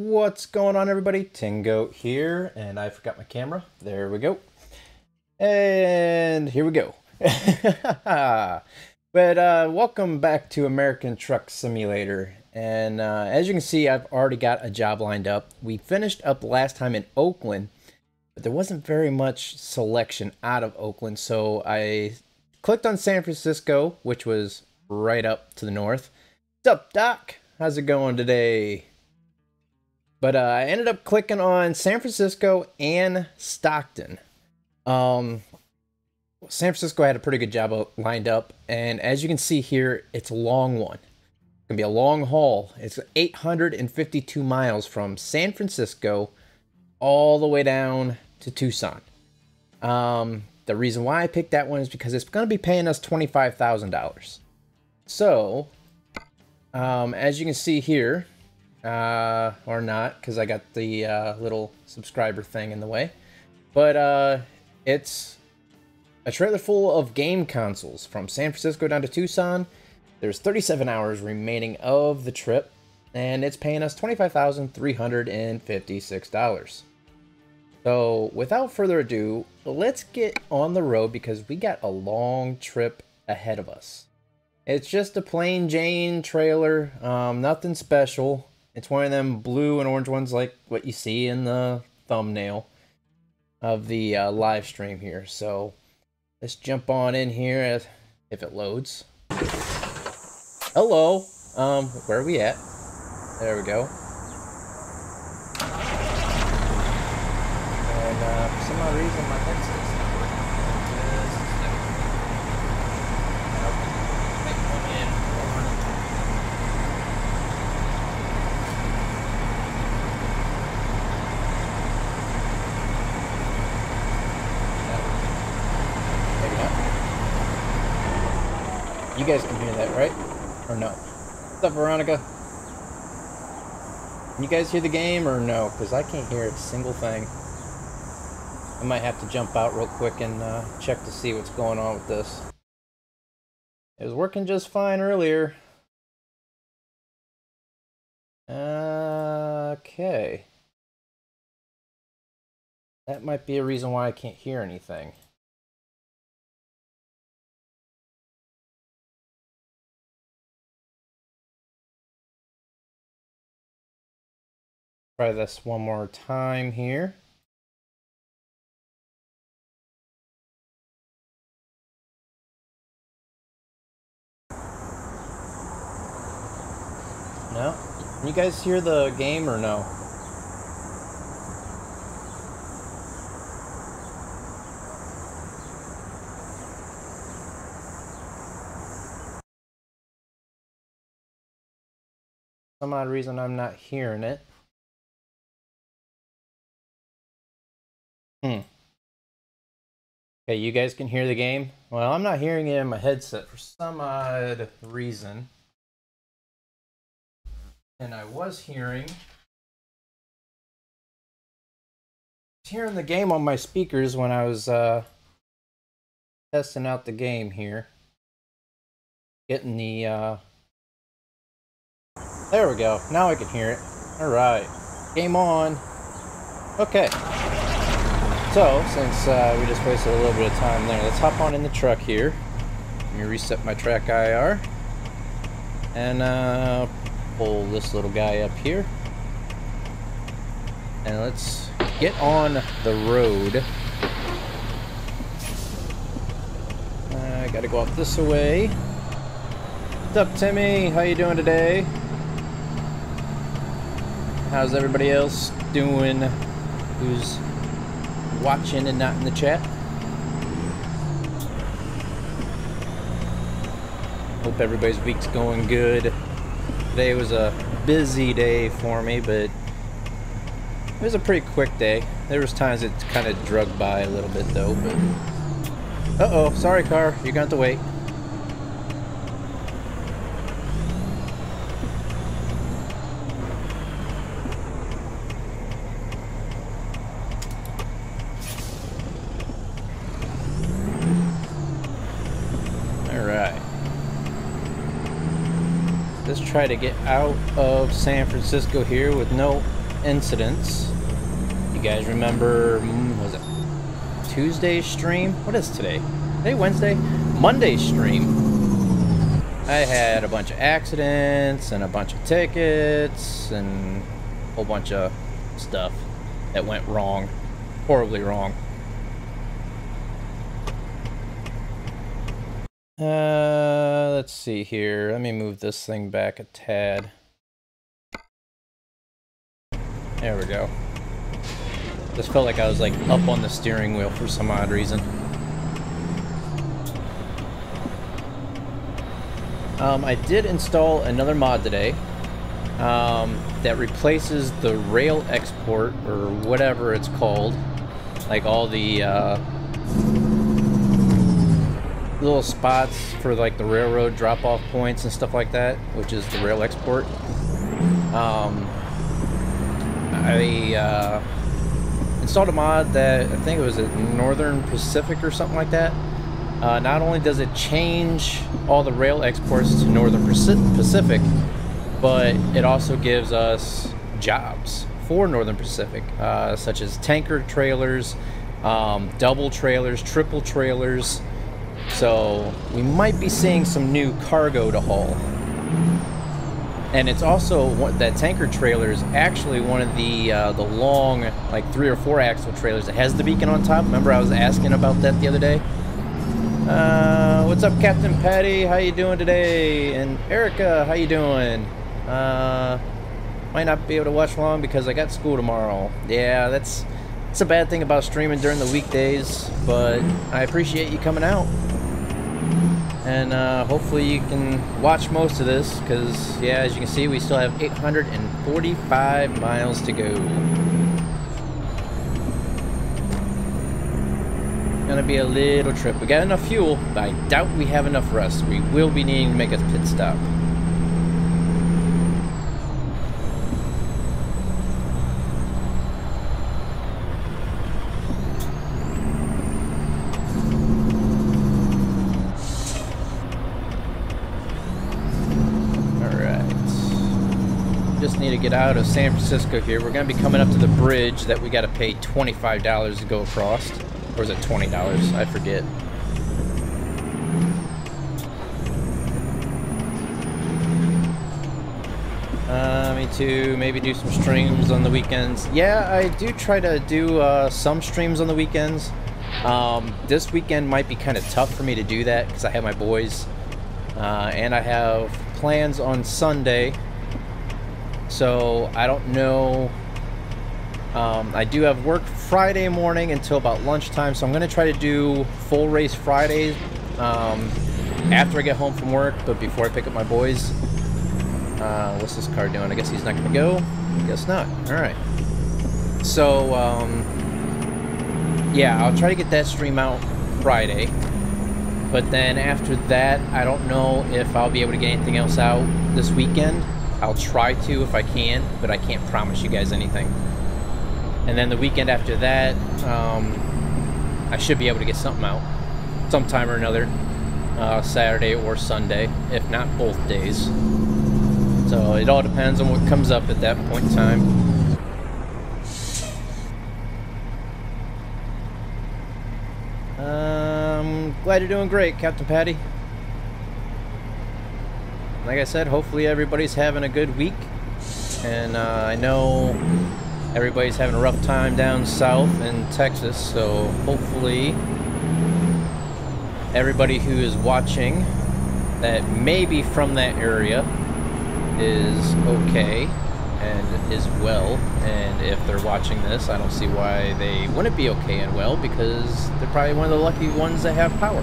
What's going on, everybody? Tingoat here, and I forgot my camera. There we go. And here we go. But welcome back to American Truck Simulator. And as you can see, I've already got a job lined up. We finished up last time in Oakland, but there wasn't very much selection out of Oakland. So I clicked on San Francisco, which was right up to the north. What's up, Doc? How's it going today? But I ended up clicking on San Francisco and Stockton. San Francisco had a pretty good job lined up, and as you can see here, it's a long one. It's gonna be a long haul. It's 852 miles from San Francisco all the way down to Tucson. The reason why I picked that one is because it's gonna be paying us $25,000. So, as you can see here, or not, because I got the little subscriber thing in the way, but it's a trailer full of game consoles from San Francisco down to Tucson. There's 37 hours remaining of the trip, and it's paying us $25,356. So without further ado, let's get on the road because we got a long trip ahead of us. It's just a plain Jane trailer, nothing special. It's one of them blue and orange ones like what you see in the thumbnail of the live stream here. So let's jump on in here if it loads. Hello. Where are we at? There we go. And for some odd reason my headset's not working. You guys can hear that, right? Or no? What's up, Veronica? Can you guys hear the game or no? Because I can't hear a single thing. I might have to jump out real quick and check to see what's going on with this. It was working just fine earlier. Okay. That might be a reason why I can't hear anything. Try this one more time here. No? Can you guys hear the game or no? For some odd reason I'm not hearing it. Okay, you guys can hear the game? Well, I'm not hearing it in my headset for some odd reason. And I was hearing the game on my speakers when I was testing out the game here. Getting the there we go. Now I can hear it. Alright. Game on. Okay. So, since we just wasted a little bit of time there, let's hop on in the truck here. Let me reset my track IR. And pull this little guy up here. And let's get on the road. I gotta go up this way. What's up, Timmy? How you doing today? How's everybody else doing who's watching and not in the chat? Hope everybody's week's going good. Today was a busy day for me, but it was a pretty quick day. There was times it kind of drug by a little bit though, but uh-oh, sorry car, you're gonna have to wait. Let's try to get out of San Francisco here with no incidents. You guys remember, was it Tuesday's stream? What is today? Today, Wednesday? Monday's stream. I had a bunch of accidents and a bunch of tickets and a whole bunch of stuff that went wrong. Horribly wrong. Let's see here. Let me move this thing back a tad. There we go. Just felt like I was like up on the steering wheel for some odd reason. I did install another mod today that replaces the rail export or whatever it's called, like all the little spots for like the railroad drop-off points and stuff like that, which is the rail export. I installed a mod that I think it was at Northern Pacific or something like that. Not only does it change all the rail exports to Northern Pacific, but it also gives us jobs for Northern Pacific, such as tanker trailers, double trailers, triple trailers. So we might be seeing some new cargo to haul. And it's also that tanker trailer is actually one of the long, like 3 or 4 axle trailers that has the beacon on top. Remember I was asking about that the other day? What's up, Captain Patty? How you doing today? And Erica, how you doing? Might not be able to watch long because I got school tomorrow. Yeah, that's a bad thing about streaming during the weekdays, but I appreciate you coming out. And hopefully you can watch most of this, because yeah, as you can see, we still have 845 miles to go. Gonna be a little trip. We got enough fuel, but I doubt we have enough rest. We will be needing to make a pit stop. Just need to get out of San Francisco here. We're going to be coming up to the bridge that we got to pay $25 to go across. Or is it $20? I forget. Me too. Maybe do some streams on the weekends. Yeah, I do try to do some streams on the weekends. This weekend might be kind of tough for me to do that because I have my boys. And I have plans on Sunday. So I don't know. I do have work Friday morning until about lunchtime, so I'm going to try to do full race Fridays after I get home from work, but before I pick up my boys. What's this car doing? I guess he's not going to go. I guess not. Alright. So, yeah, I'll try to get that stream out Friday. But then after that, I don't know if I'll be able to get anything else out this weekend. I'll try to if I can, but I can't promise you guys anything. And then the weekend after that, I should be able to get something out sometime or another, Saturday or Sunday, if not both days. So it all depends on what comes up at that point in time. Glad you're doing great, Captain Patty. Like I said, hopefully everybody's having a good week. And I know everybody's having a rough time down south in Texas, so hopefully everybody who is watching that may be from that area is okay and is well. And if they're watching this, I don't see why they wouldn't be okay and well, because they're probably one of the lucky ones that have power.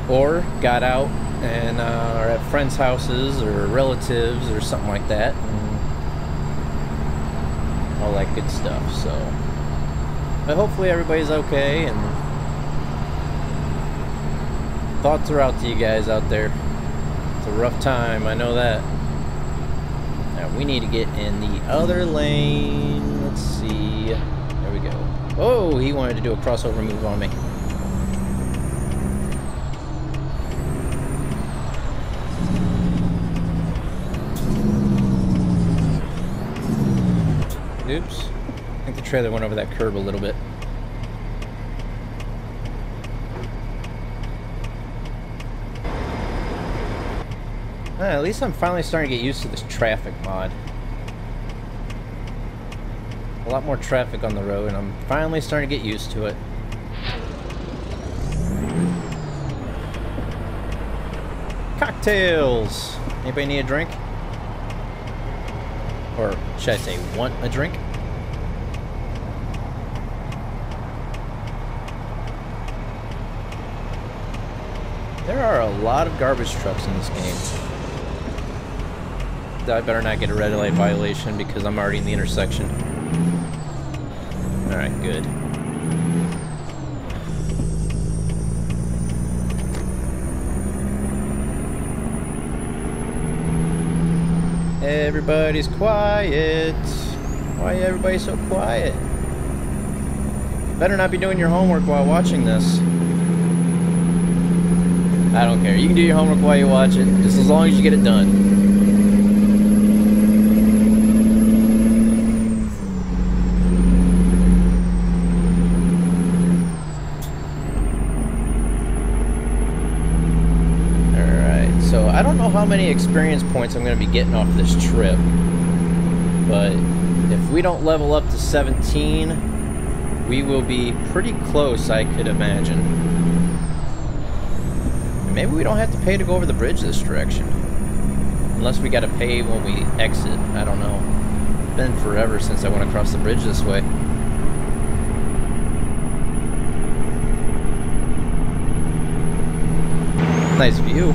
Or got out and are at friends' houses or relatives or something like that, and all that good stuff. So, but hopefully everybody's okay, and thoughts are out to you guys out there. It's a rough time, I know that. Now we need to get in the other lane. Let's see. There we go. Oh, he wanted to do a crossover move on me. Oops. I think the trailer went over that curb a little bit. At least I'm finally starting to get used to this traffic mod. A lot more traffic on the road, and I'm finally starting to get used to it. Cocktails! Anybody need a drink? Or should I say, want a drink? There are a lot of garbage trucks in this game. I better not get a red light violation because I'm already in the intersection. Alright, good. Everybody's quiet. Why everybody so quiet? Better not be doing your homework while watching this. I don't care. You can do your homework while you watch it, just as long as you get it done. I don't know how many experience points I'm going to be getting off this trip, but if we don't level up to 17, we will be pretty close, I could imagine. And maybe we don't have to pay to go over the bridge this direction. Unless we got to pay when we exit, I don't know. It's been forever since I went across the bridge this way. Nice view.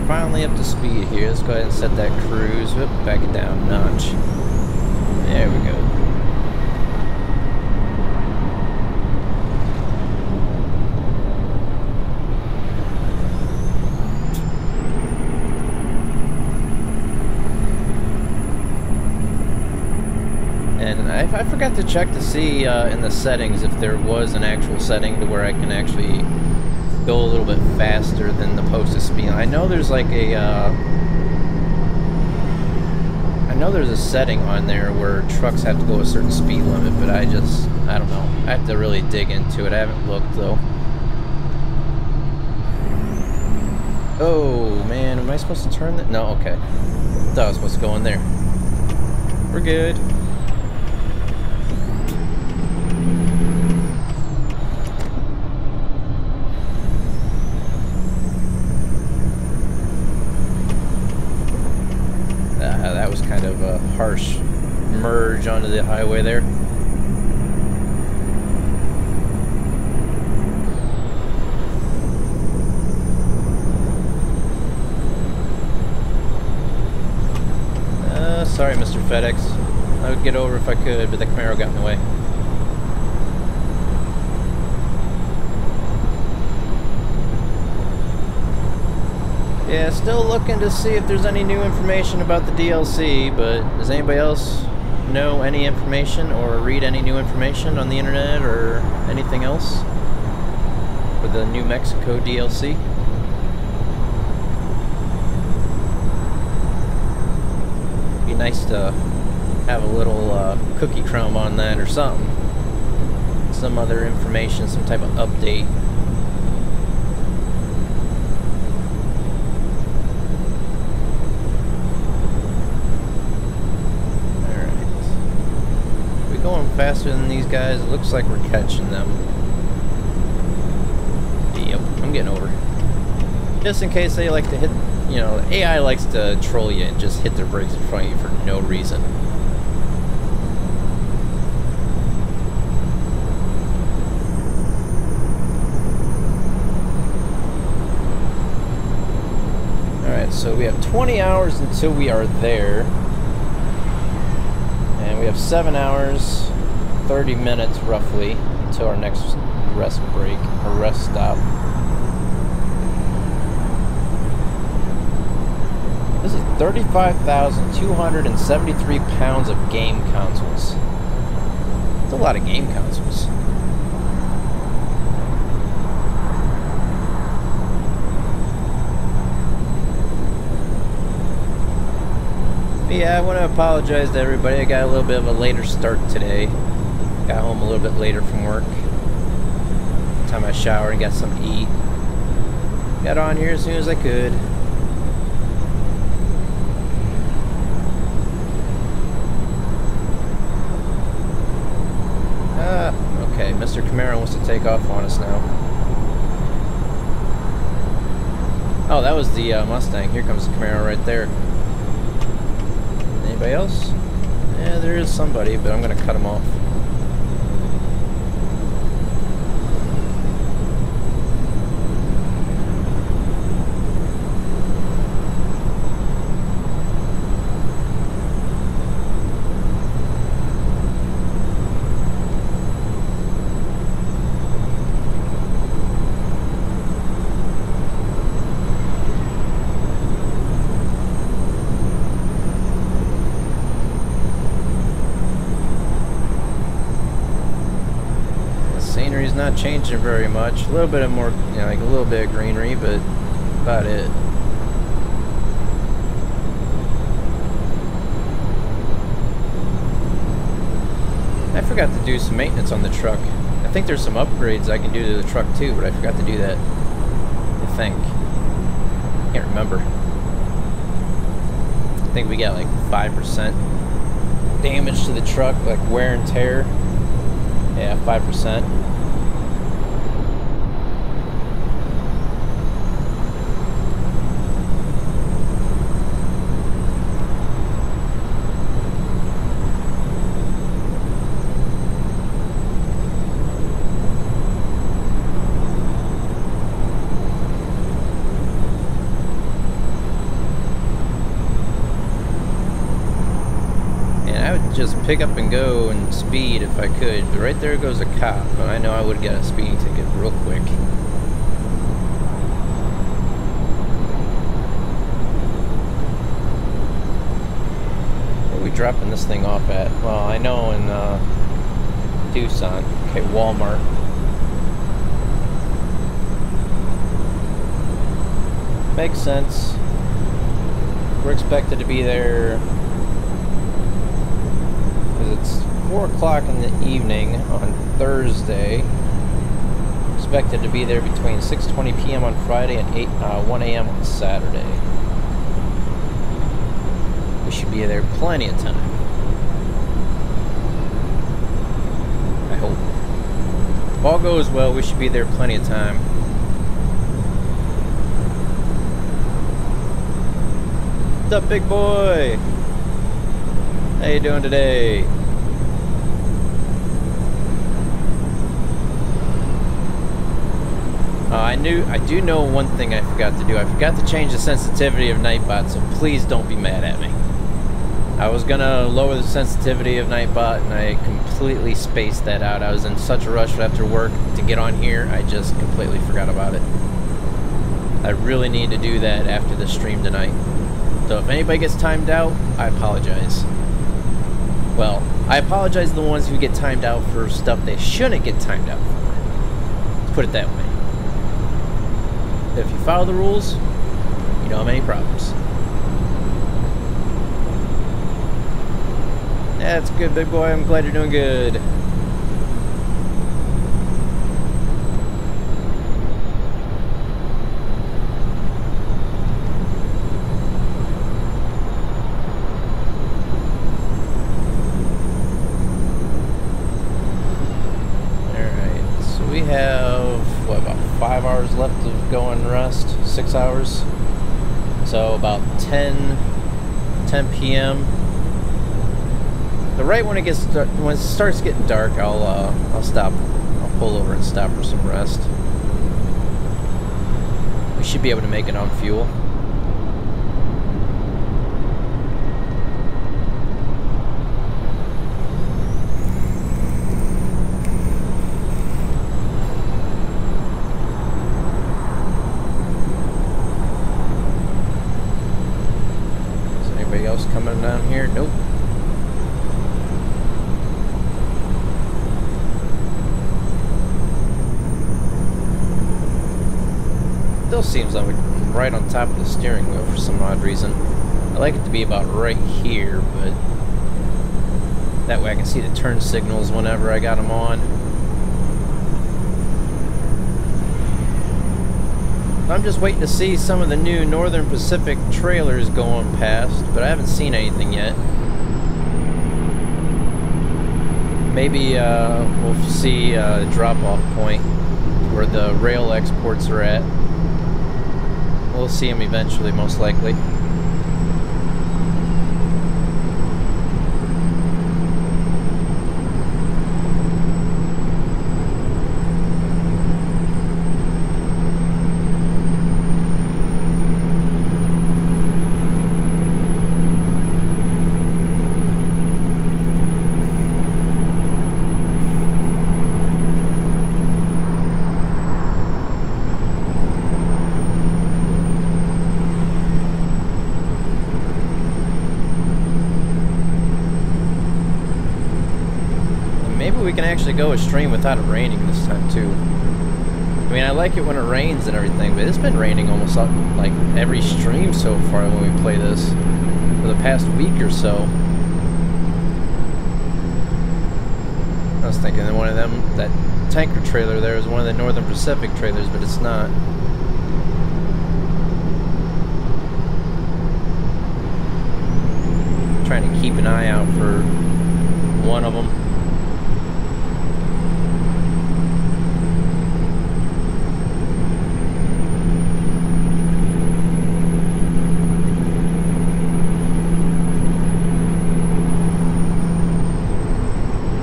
Finally up to speed here. Let's go ahead and set that cruise. Whoop, back it down a notch. There we go. And I forgot to check to see in the settings if there was an actual setting to where I can actually go a little bit faster than the posted speed. I know there's like a I know there's a setting on there where trucks have to go a certain speed limit, but I don't know. I have to really dig into it. I haven't looked though. Oh man, am I supposed to turn that? No, okay. Thought I was supposed to go in there. We're good. That was kind of a harsh merge onto the highway there. Sorry, Mr. FedEx. I would get over if I could, but the Camaro got in the way. Yeah, still looking to see if there's any new information about the DLC, but does anybody else know any information or read any new information on the internet or anything else for the New Mexico DLC? Be nice to have a little cookie crumb on that or something. Some other information, some type of update. Going faster than these guys. It looks like we're catching them. Yep, I'm getting over. Just in case they like to hit, you know, AI likes to troll you and just hit their brakes in front of you for no reason. Alright, so we have 20 hours until we are there. We have 7 hours, 30 minutes roughly until our next rest break or rest stop. This is 35,273 pounds of game consoles. That's a lot of game consoles. But yeah, I want to apologize to everybody. I got a little bit of a later start today. Got home a little bit later from work. Time I showered and got something to eat. Got on here as soon as I could. Okay, Mr. Camaro wants to take off on us now. Oh, that was the Mustang. Here comes the Camaro right there. Anybody else? Yeah, there is somebody, but I'm going to cut him off. Scenery's not changing very much. A little bit of more, you know, like a little bit of greenery, but about it. I forgot to do some maintenance on the truck. I think there's some upgrades I can do to the truck too, but I forgot to do that. I think. Can't remember. I think we got like 5% damage to the truck, like wear and tear. Yeah, 5%. Just pick up and go and speed if I could, but right there goes a cop, and I know I would get a speeding ticket real quick. Where are we dropping this thing off at? Well, I know in Tucson. Okay, Walmart. Makes sense. We're expected to be there. It's 4 o'clock in the evening on Thursday. Expected to be there between 6:20 p.m. on Friday and 1 a.m. on Saturday. We should be there plenty of time. I hope. If all goes well, we should be there plenty of time. What's up, big boy? How you doing today? I do know one thing I forgot to do. I forgot to change the sensitivity of Nightbot, so please don't be mad at me. I was gonna lower the sensitivity of Nightbot, and I completely spaced that out. I was in such a rush after work to get on here, I just completely forgot about it. I really need to do that after the stream tonight. So if anybody gets timed out, I apologize. Well, I apologize to the ones who get timed out for stuff they shouldn't get timed out for. Let's put it that way. If you follow the rules, you don't have any problems. That's good, big boy. I'm glad you're doing good. Have what, about 5 hours left of going rest, 6 hours, so about 10 p.m. Right when it starts getting dark, I'll stop. I'll pull over and stop for some rest. We should be able to make it on fuel. Coming down here? Nope. Still seems like we're right on top of the steering wheel for some odd reason. I like it to be about right here, but that way I can see the turn signals whenever I got them on. I'm just waiting to see some of the new Northern Pacific trailers going past, but I haven't seen anything yet. Maybe we'll see a drop-off point where the rail exports are at. We'll see them eventually, most likely. We can actually go a stream without it raining this time too. I mean, I like it when it rains and everything, but it's been raining almost like every stream so far when we play this for the past week or so. I was thinking that one of them, that tanker trailer there is one of the Northern Pacific trailers, but it's not. I'm trying to keep an eye out for one of them.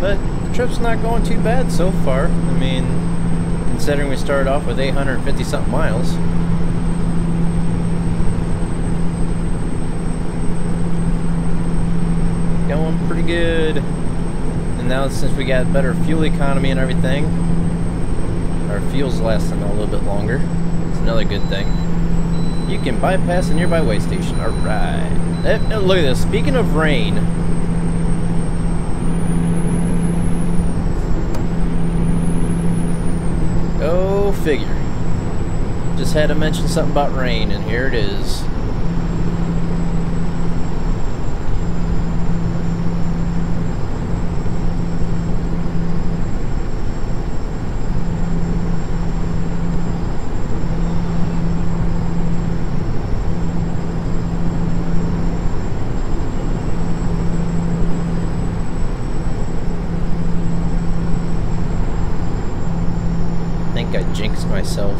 But the trip's not going too bad so far. I mean, considering we started off with 850 something miles. Going pretty good. And now since we got better fuel economy and everything, our fuel's lasting a little bit longer. It's another good thing. You can bypass a nearby way station. Alright. Look at this. Speaking of rain, go figure. Just had to mention something about rain, and here it is. I jinxed myself.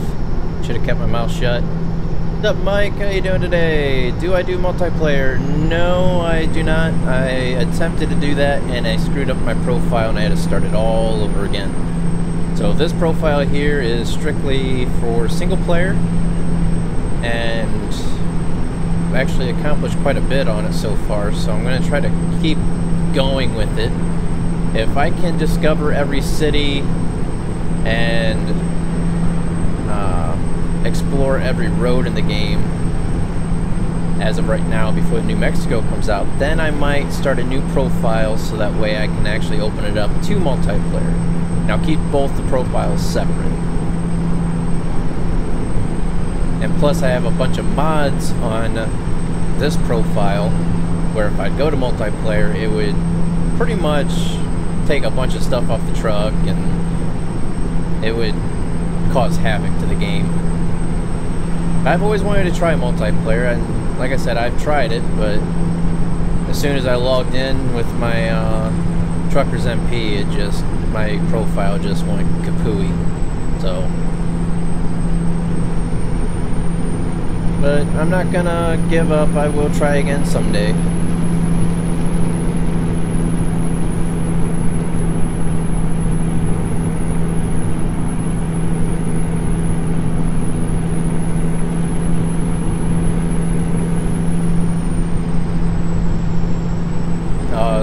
Should have kept my mouth shut. What's up, Mike? How you doing today? Do I do multiplayer? No, I do not. I attempted to do that and I screwed up my profile and I had to start it all over again. So this profile here is strictly for single player, and I've actually accomplished quite a bit on it so far, so I'm going to try to keep going with it. If I can discover every city and explore every road in the game as of right now before New Mexico comes out, then I might start a new profile so that way I can actually open it up to multiplayer. Now keep both the profiles separate. And plus I have a bunch of mods on this profile where if I go to multiplayer it would pretty much take a bunch of stuff off the truck and it would cause havoc to the game. I've always wanted to try multiplayer, and like I said, I've tried it, but as soon as I logged in with my Truckers MP, my profile just went kapooey. So, but I'm not gonna give up. I will try again someday.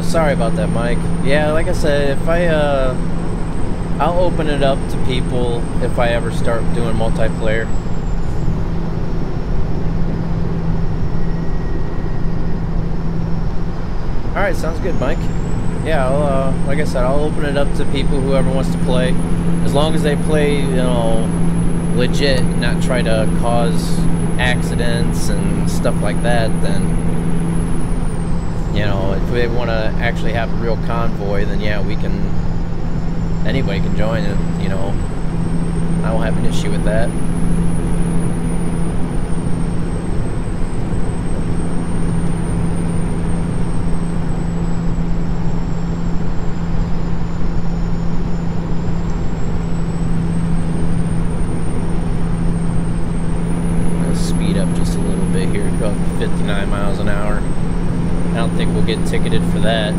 Sorry about that, Mike. Yeah, like I said, if I'll open it up to people if I ever start doing multiplayer. Alright, sounds good, Mike. Yeah, like I said, I'll open it up to people, whoever wants to play. As long as they play, you know, legit, not try to cause accidents and stuff like that, then You know, if they want to actually have a real convoy, then yeah, we can. Anybody can join it. You know, I don't have an issue with that. Speed up just a little bit here, about 59 miles an hour. I don't think we'll get ticketed for that.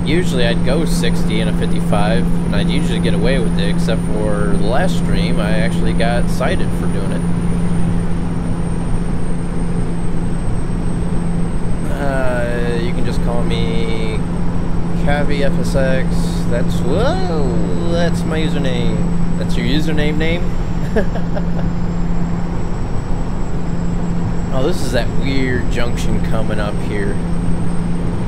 Usually I'd go 60 in a 55, and I'd usually get away with it, except for the last stream, I actually got cited for doing it. You can just call me CaviFSX. Whoa, that's my username. That's your username name? Oh, this is that weird junction coming up here.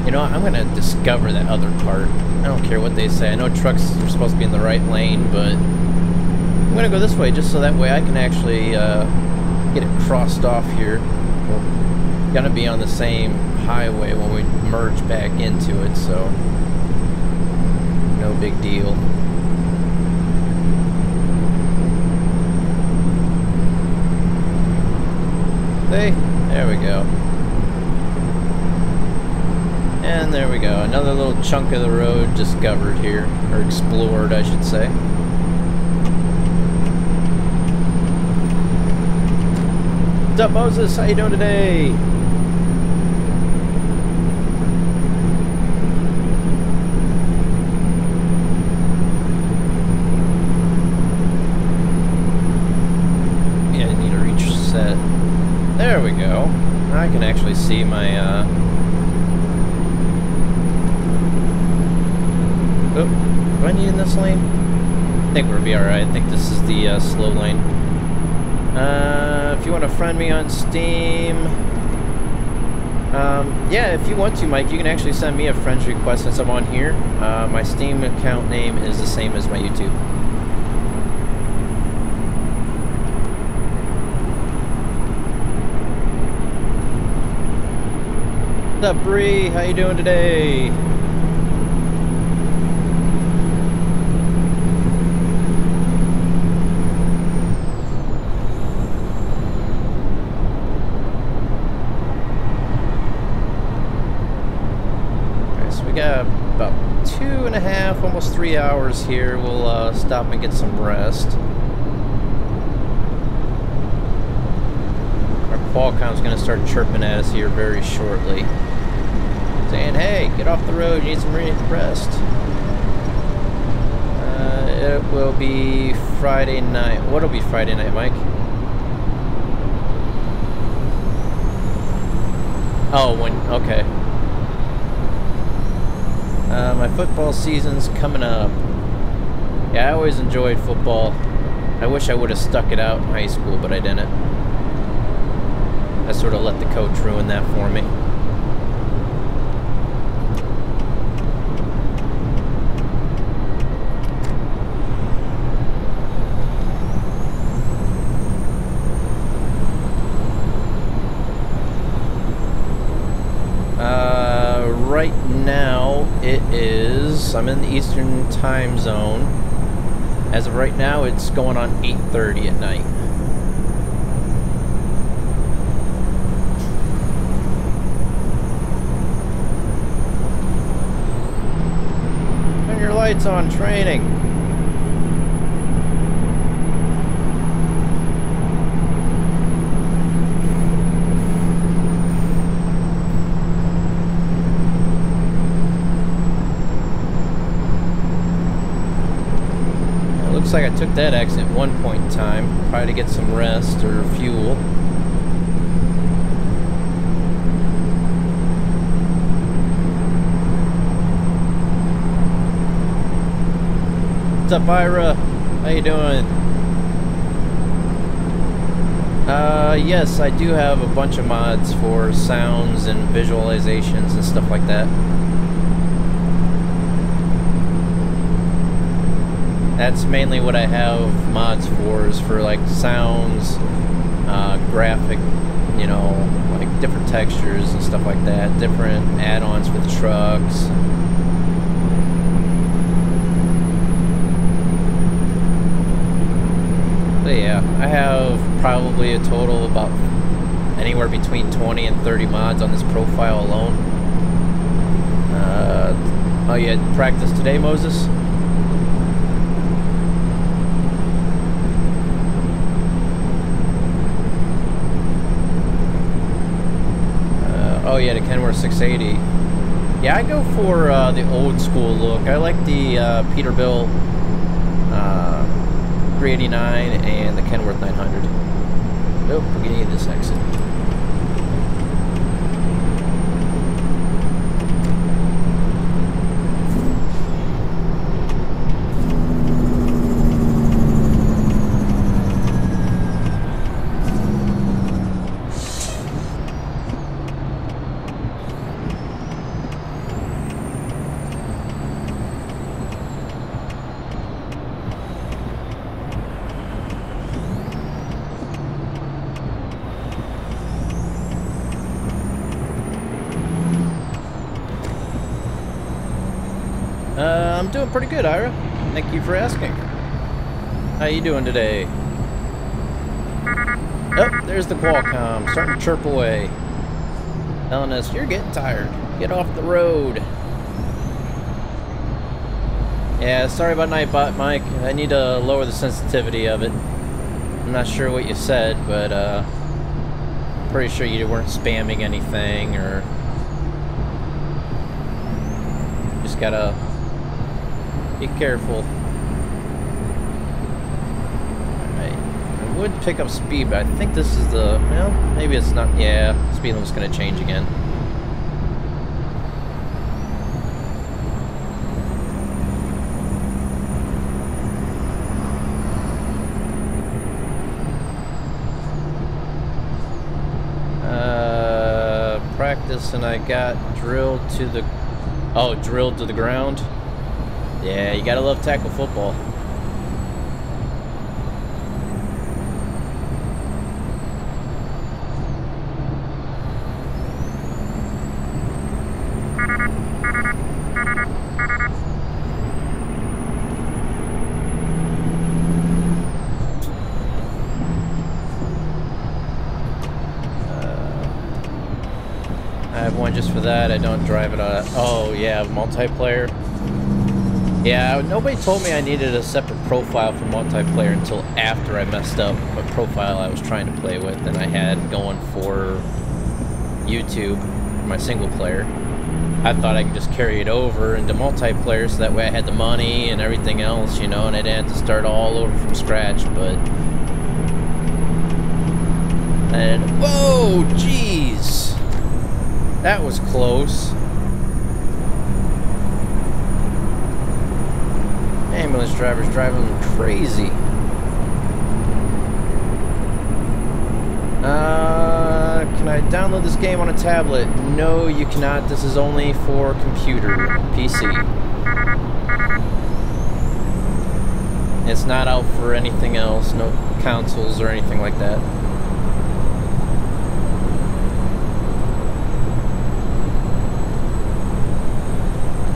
You know what? I'm gonna discover that other part. I don't care what they say. I know trucks are supposed to be in the right lane, but I'm gonna go this way just so that way I can actually get it crossed off here. We're gonna be on the same highway when we merge back into it, so no big deal. Hey, there we go. And there we go. Another little chunk of the road discovered here, or explored, I should say. What's up, Moses? How you doing today? Yeah, I need to reach set. There we go. I can actually see my, Oh, do I need in this lane? I think we'll be alright. I think this is the, slow lane. If you want to friend me on Steam... yeah, if you want to, Mike, you can actually send me a friend's request since I'm on here. My Steam account name is the same as my YouTube. What's up, Bree? How you doing today? Alright, so we got about 2.5, almost 3 hours here. We'll stop and get some rest. Qualcomm's going to start chirping at us here very shortly, saying, hey, get off the road, you need some rest. It will be Friday night. What'll be Friday night, Mike? Oh, okay. My football season's coming up. Yeah, I always enjoyed football. I wish I would have stuck it out in high school, but I didn't. I sort of let the coach ruin that for me. Right now it is, I'm in the Eastern time zone. As of right now, it's going on 8:30 at night. Lights on training. It looks like I took that exit at one point in time, probably to get some rest or fuel. What's up, Ira? How you doing? Yes, I do have a bunch of mods for sounds and visualizations and stuff like that. That's mainly what I have mods for, is for like sounds, graphic, you know, like different textures and stuff like that, different add-ons for the trucks. So yeah, I have probably a total of about anywhere between 20 and 30 mods on this profile alone. Oh, you had practice today, Moses? Oh yeah, the Kenworth 680. Yeah, I go for the old school look. I like the Peterbilt 389 and the Kenworth 900. Nope, we're getting into this exit. I'm doing pretty good, Ira. Thank you for asking. How you doing today? Oh, there's the Qualcomm starting to chirp away, telling us you're getting tired. Get off the road. Yeah, sorry about Nightbot, Mike. I need to lower the sensitivity of it. I'm not sure what you said, but pretty sure you weren't spamming anything, or just gotta be careful. Alright, I would pick up speed, but I think this is the, well, maybe it's not, yeah, speed limit's gonna change again. Practice, and I got drilled to the, oh, drilled to the ground. Yeah, you gotta love tackle football. I have one just for that. I don't drive it on. Oh yeah, multiplayer. Yeah, nobody told me I needed a separate profile for multiplayer until after I messed up what profile I was trying to play with, and I had going for YouTube, my single player. I thought I could just carry it over into multiplayer, so that way I had the money and everything else, you know, and I didn't have to start all over from scratch, but... And, whoa, jeez! That was close. Ambulance driver's driving crazy. Can I download this game on a tablet? No, you cannot. This is only for computer, PC. It's not out for anything else, no consoles or anything like that.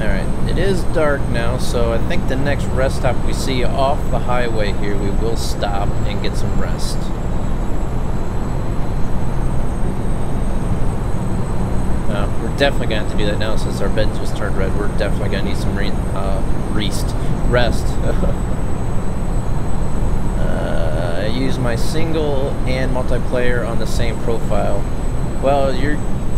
Alright, it is dark now, so I think the next rest stop we see off the highway here, we will stop and get some rest. We're definitely going to have to do that now since our bed just turned red. We're definitely going to need some rest. I use my single and multiplayer on the same profile. Well, you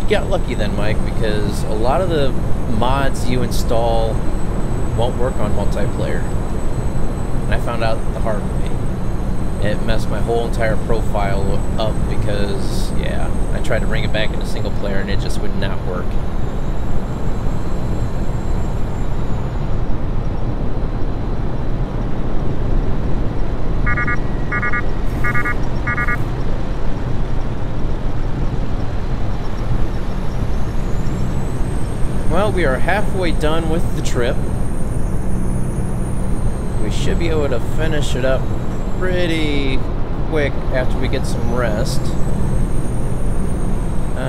got lucky then, Mike, because a lot of the mods you install won't work on multiplayer. And I found out the hard way. It messed my whole entire profile up because, yeah, I tried to bring it back into single player and it just would not work. Well, we are halfway done with the trip. We should be able to finish it up pretty quick after we get some rest.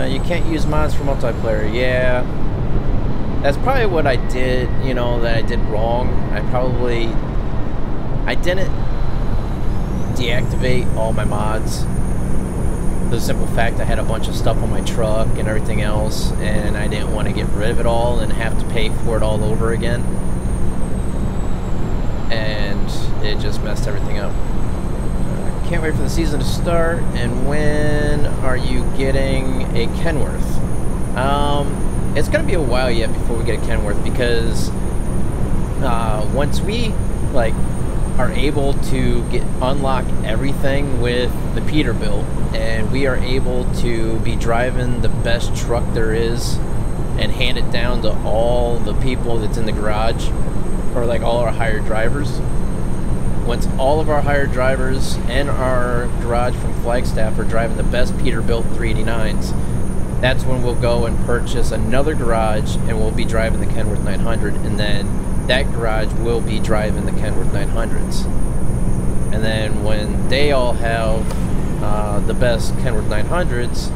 You can't use mods for multiplayer. Yeah. That's probably what I did, you know, that I did wrong. I didn't deactivate all my mods. For the simple fact I had a bunch of stuff on my truck and everything else, and I didn't want to get rid of it all and have to pay for it all over again. And it just messed everything up. Can't wait for the season to start. And when are you getting a Kenworth? It's gonna be a while yet before we get a Kenworth, because once we are able to unlock everything with the Peterbilt, and we are able to be driving the best truck there is and hand it down to all the people that's in the garage, or like all our hired drivers. Once all of our hired drivers and our garage from Flagstaff are driving the best Peterbilt 389s, that's when we'll go and purchase another garage, and we'll be driving the Kenworth 900, and then that garage will be driving the Kenworth 900s. And then when they all have the best Kenworth 900s,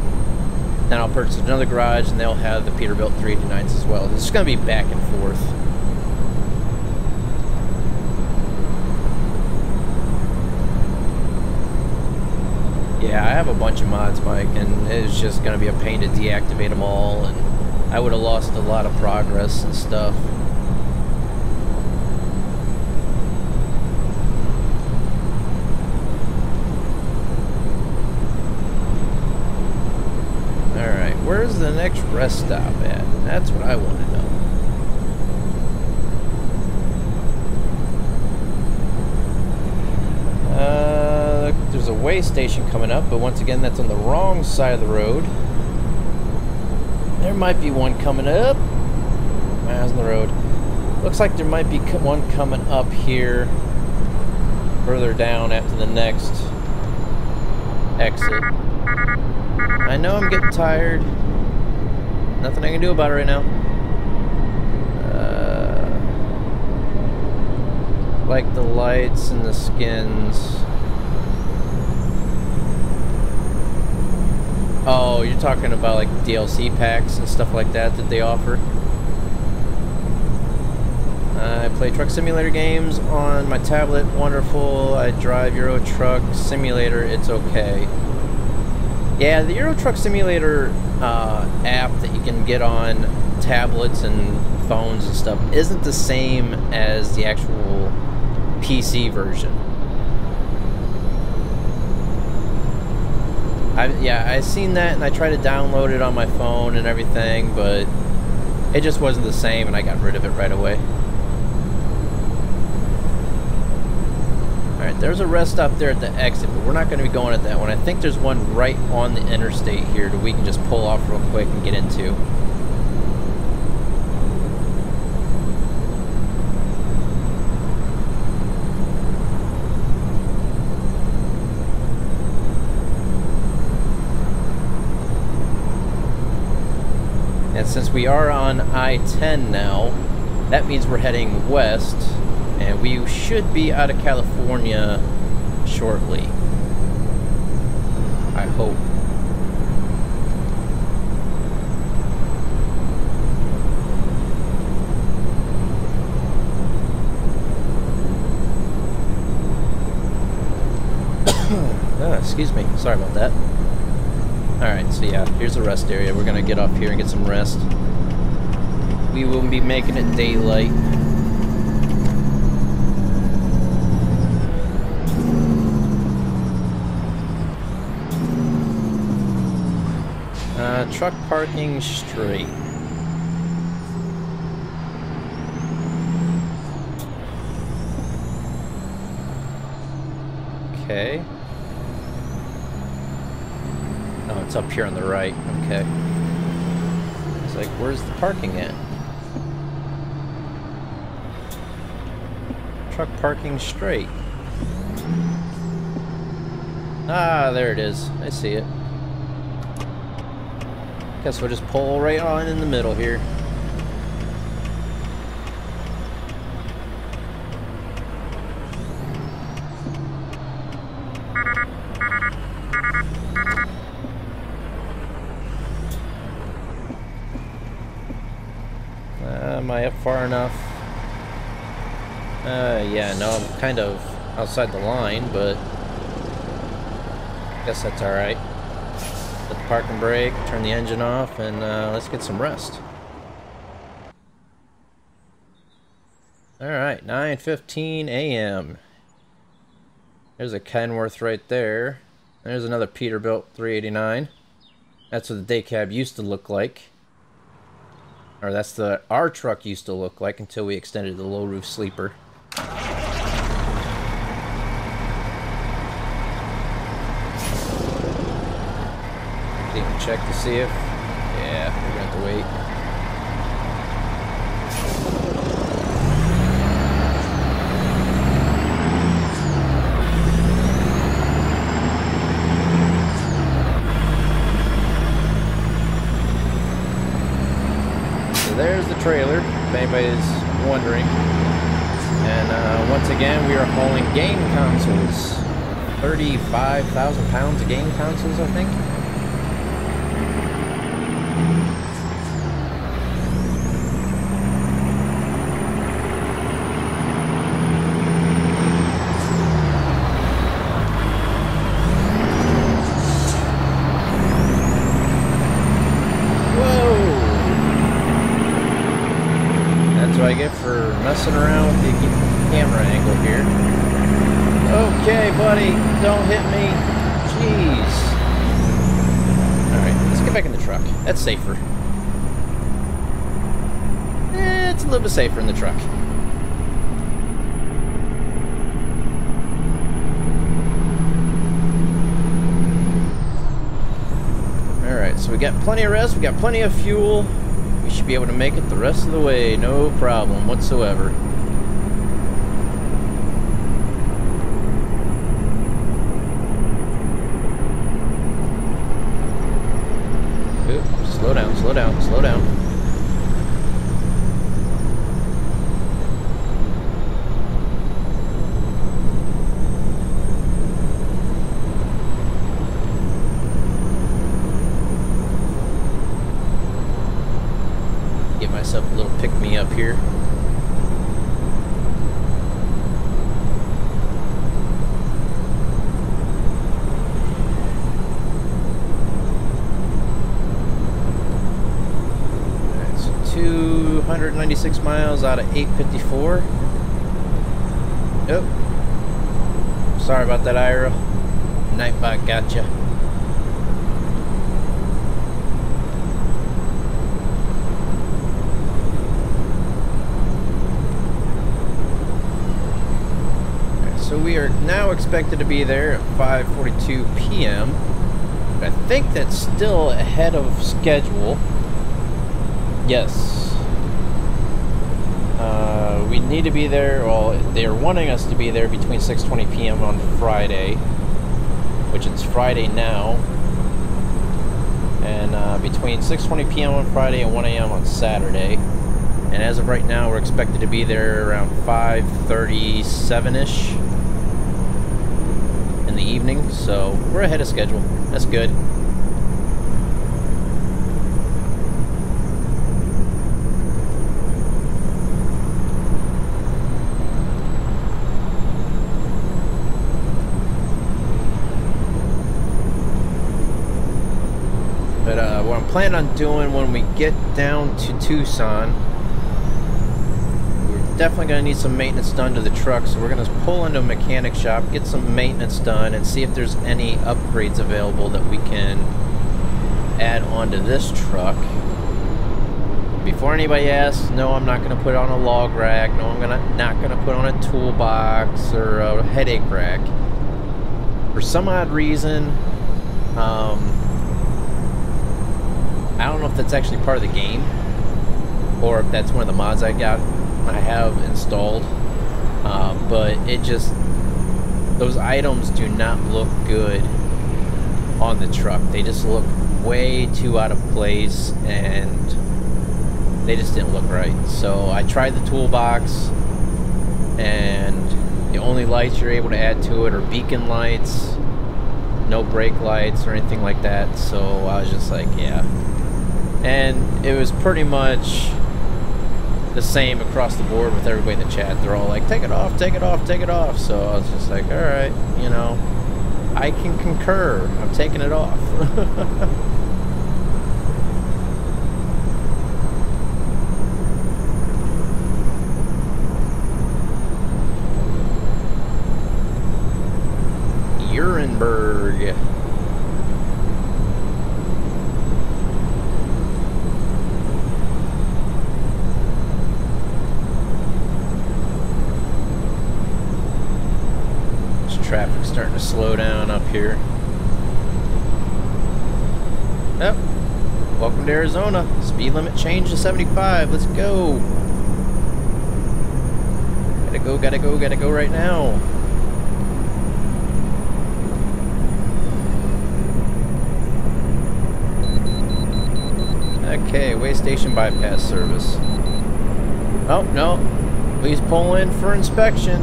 then I'll purchase another garage, and they'll have the Peterbilt 389s as well. It's going to be back and forth. Yeah, I have a bunch of mods, Mike, and it's just going to be a pain to deactivate them all, and I would have lost a lot of progress and stuff. Alright, where's the next rest stop at? That's what I want to know. There's a way station coming up, but once again, that's on the wrong side of the road. There might be one coming up. Miles on the road. Looks like there might be one coming up here, further down after the next exit. I know I'm getting tired. Nothing I can do about it right now. Like the lights and the skins. Oh, you're talking about like DLC packs and stuff like that they offer. I play truck simulator games on my tablet. Wonderful. I drive Euro Truck Simulator. It's okay. Yeah, the Euro Truck Simulator app that you can get on tablets and phones and stuff isn't the same as the actual PC version. I seen that, and I tried to download it on my phone and everything, but it just wasn't the same, and I got rid of it right away. Alright, there's a rest stop there at the exit, but we're not going to be going at that one. I think there's one right on the interstate here that we can just pull off real quick and get into. And since we are on I-10 now, that means we're heading west, and we should be out of California shortly. I hope. Excuse me. Sorry about that. Alright, so yeah, here's the rest area. We're gonna get off here and get some rest. We will be making it daylight. Truck parking straight. Okay. Oh, it's up here on the right. Okay. It's like, where's the parking at? Truck parking straight. Ah, there it is. I see it. Guess we'll just pull right on in the middle here. Am I up far enough? Yeah, no, I'm kind of outside the line, but I guess that's alright. Let the parking brake, turn the engine off, and let's get some rest. Alright, 9:15 a.m. There's a Kenworth right there. There's another Peterbilt 389. That's what the day cab used to look like. Or that's the our truck used to look like until we extended the low roof sleeper. Even check to see if... yeah, we're gonna have to wait. So there's the trailer, if anybody's wondering. And once again, we are hauling game consoles. 35,000 pounds of game consoles, I think. I get for messing around with the camera angle here. Okay, buddy, don't hit me. Jeez. Alright, let's get back in the truck. That's safer. It's a little bit safer in the truck. Alright, so we got plenty of rest, we got plenty of fuel. We should be able to make it the rest of the way, no problem whatsoever. Ooh, slow down, slow down, slow down. Myself a little pick-me-up here. Alright, so 296 miles out of 854. Oh, sorry about that, Ira. Nightbot gotcha. So we are now expected to be there at 5:42 p.m. I think that's still ahead of schedule. Yes. We need to be there, well, they're wanting us to be there between 6:20 p.m. on Friday, which it's Friday now, and between 6:20 p.m. on Friday and 1 a.m. on Saturday. And as of right now, we're expected to be there around 5:37-ish. The evening, so we're ahead of schedule. That's good. But what I'm planning on doing when we get down to Tucson, definitely going to need some maintenance done to the truck, so we're going to pull into a mechanic shop, get some maintenance done, and see if there's any upgrades available that we can add onto this truck. Before anybody asks, no, I'm not going to put on a log rack, no, I'm not going to put on a toolbox or a headache rack. For some odd reason, I don't know if that's actually part of the game, or if that's one of the mods I have installed, but it just, those items do not look good on the truck. They just look way too out of place, and they just didn't look right. So I tried the toolbox, and the only lights you're able to add to it are beacon lights, no brake lights or anything like that. So I was just like, yeah. And it was pretty much the same across the board with everybody in the chat. They're all like, take it off, take it off, take it off. So I was just like, all right, you know, I can concur. I'm taking it off. Urenberg. Traffic starting to slow down up here. Yep. Welcome to Arizona. Speed limit change to 75. Let's go. Gotta go right now. Okay, way station bypass service. Oh, no. Please pull in for inspection.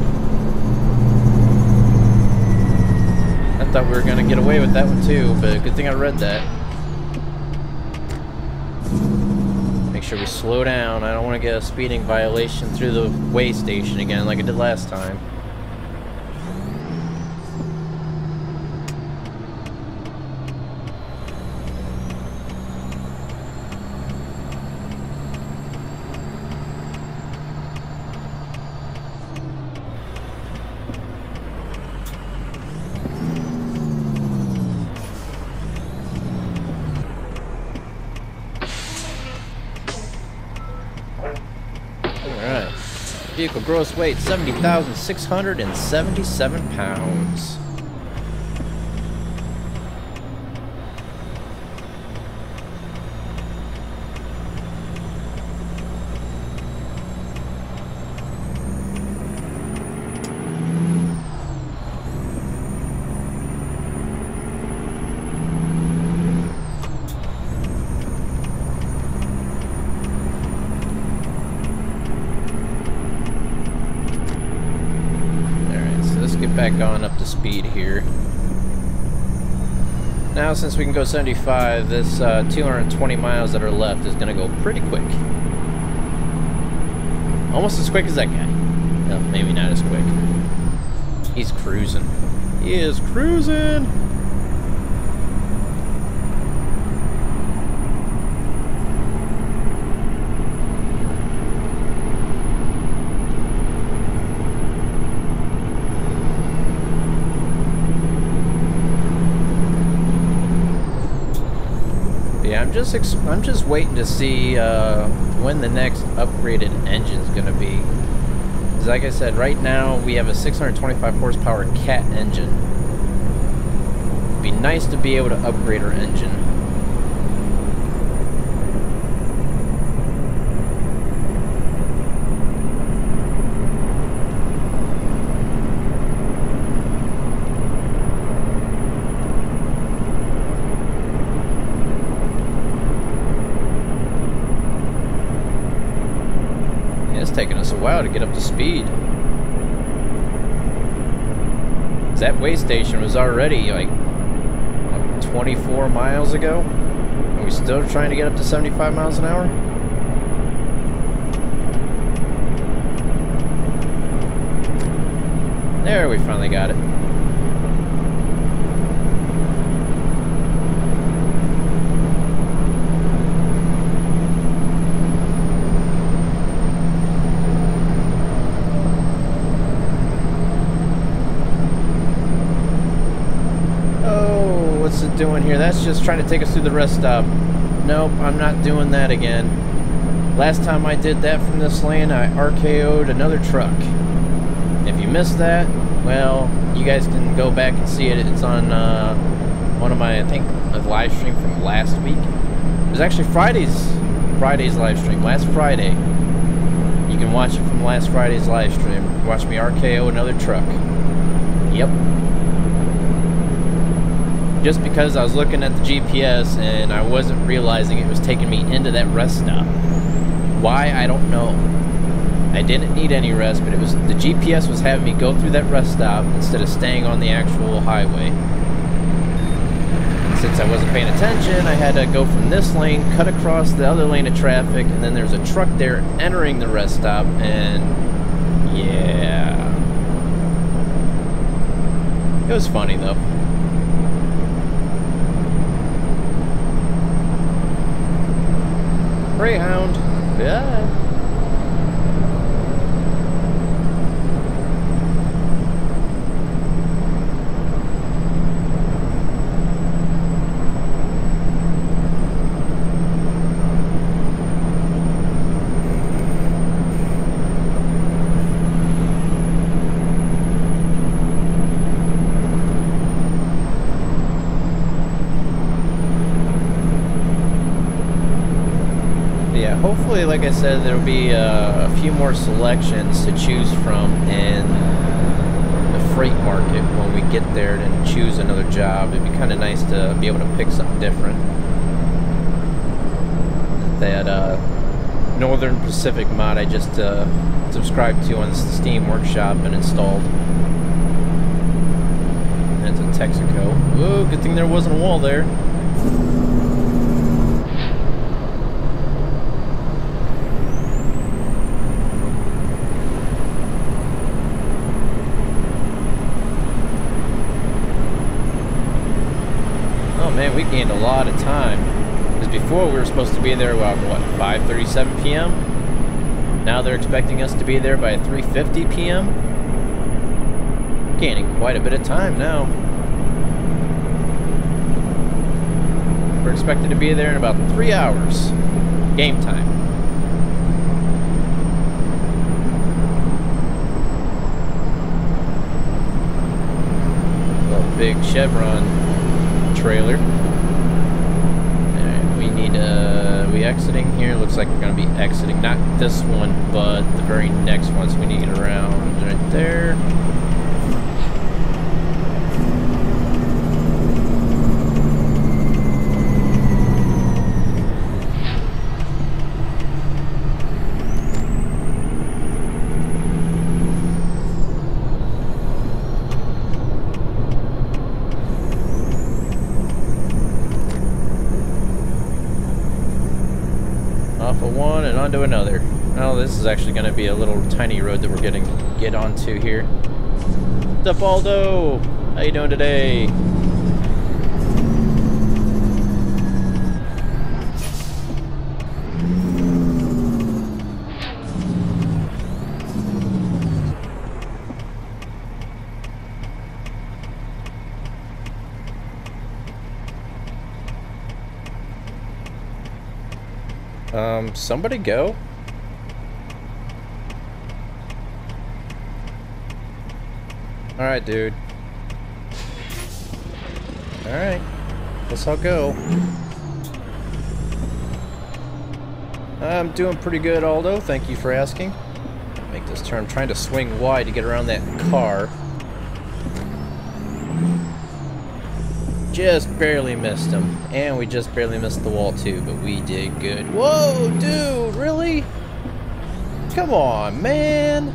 I thought we were going to get away with that one too, but good thing I read that. Make sure we slow down. I don't want to get a speeding violation through the way station again like I did last time. Vehicle gross weight 70,677 pounds. Back on up to speed here. Now since we can go 75, this 220 miles that are left is going to go pretty quick. Almost as quick as that guy. No, maybe not as quick. He's cruising. He is cruising! I'm just waiting to see when the next upgraded engine is going to be. Because like I said, right now we have a 625 horsepower Cat engine. It'd be nice to be able to upgrade our engine. Taking us a while to get up to speed. That way station was already like 24 miles ago. Are we still trying to get up to 75 miles an hour? There, we finally got it. What's it doing here? That's just trying to take us through the rest stop. Nope, I'm not doing that again. Last time I did that from this lane, I RKO'd another truck. If you missed that, well, you guys can go back and see it. It's on one of my, I think, a live stream from last week. It was actually Friday's live stream, last Friday. You can watch it from last Friday's live stream. Watch me RKO another truck. Yep. Just because I was looking at the GPS and I wasn't realizing it was taking me into that rest stop. Why, I don't know. I didn't need any rest, but it was the GPS was having me go through that rest stop instead of staying on the actual highway. since I wasn't paying attention, I had to go from this lane, cut across the other lane of traffic, and then there's a truck there entering the rest stop, and yeah. It was funny though. Greyhound. Yeah. Hopefully, like I said, there'll be a few more selections to choose from in the freight market when we get there and choose another job. It'd be kind of nice to be able to pick something different. That Northern Pacific mod I just subscribed to on the Steam Workshop and installed. And it's in Texaco. Whoa, good thing there wasn't a wall there. Man, we gained a lot of time. Because before we were supposed to be there about, what, 5:37 p.m.? Now they're expecting us to be there by 3:50 p.m. Gaining quite a bit of time now. We're expected to be there in about 3 hours. Game time. A big Chevron trailer. And we need we exiting here. Looks like we're gonna be exiting not this one but the very next one, so we need to get around right there. Off of one and onto another. Oh, this is actually going to be a little tiny road that we're getting get onto here. What's up, Aldo? How you doing today? Somebody go. Alright, dude. Alright. Guess I'll go. I'm doing pretty good, Aldo. Thank you for asking. Make this turn. I'm trying to swing wide to get around that car. Just barely missed him. And we just barely missed the wall too, but we did good. Whoa, dude, really? Come on, man.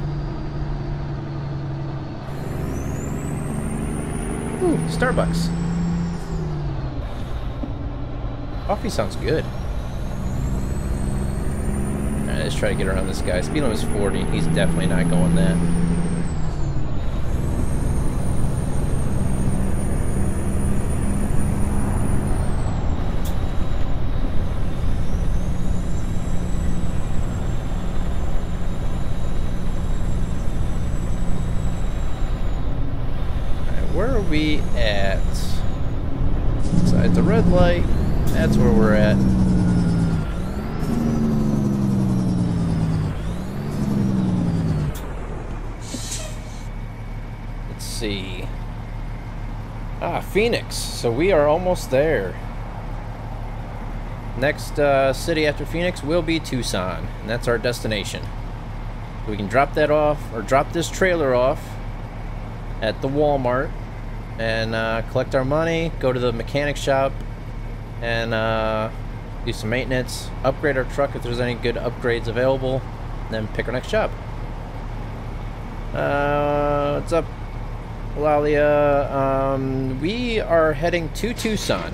Ooh, Starbucks. Coffee sounds good. Alright, let's try to get around this guy. Speed limit is 40. He's definitely not going that. Where are we at? Inside the red light. That's where we're at. Let's see. Ah, Phoenix. So we are almost there. Next city after Phoenix will be Tucson, and that's our destination. We can drop that off, or drop this trailer off at the Walmart and collect our money, go to the mechanic shop and do some maintenance, upgrade our truck if there's any good upgrades available, and then pick our next job. What's up, Lalia? We are heading to Tucson.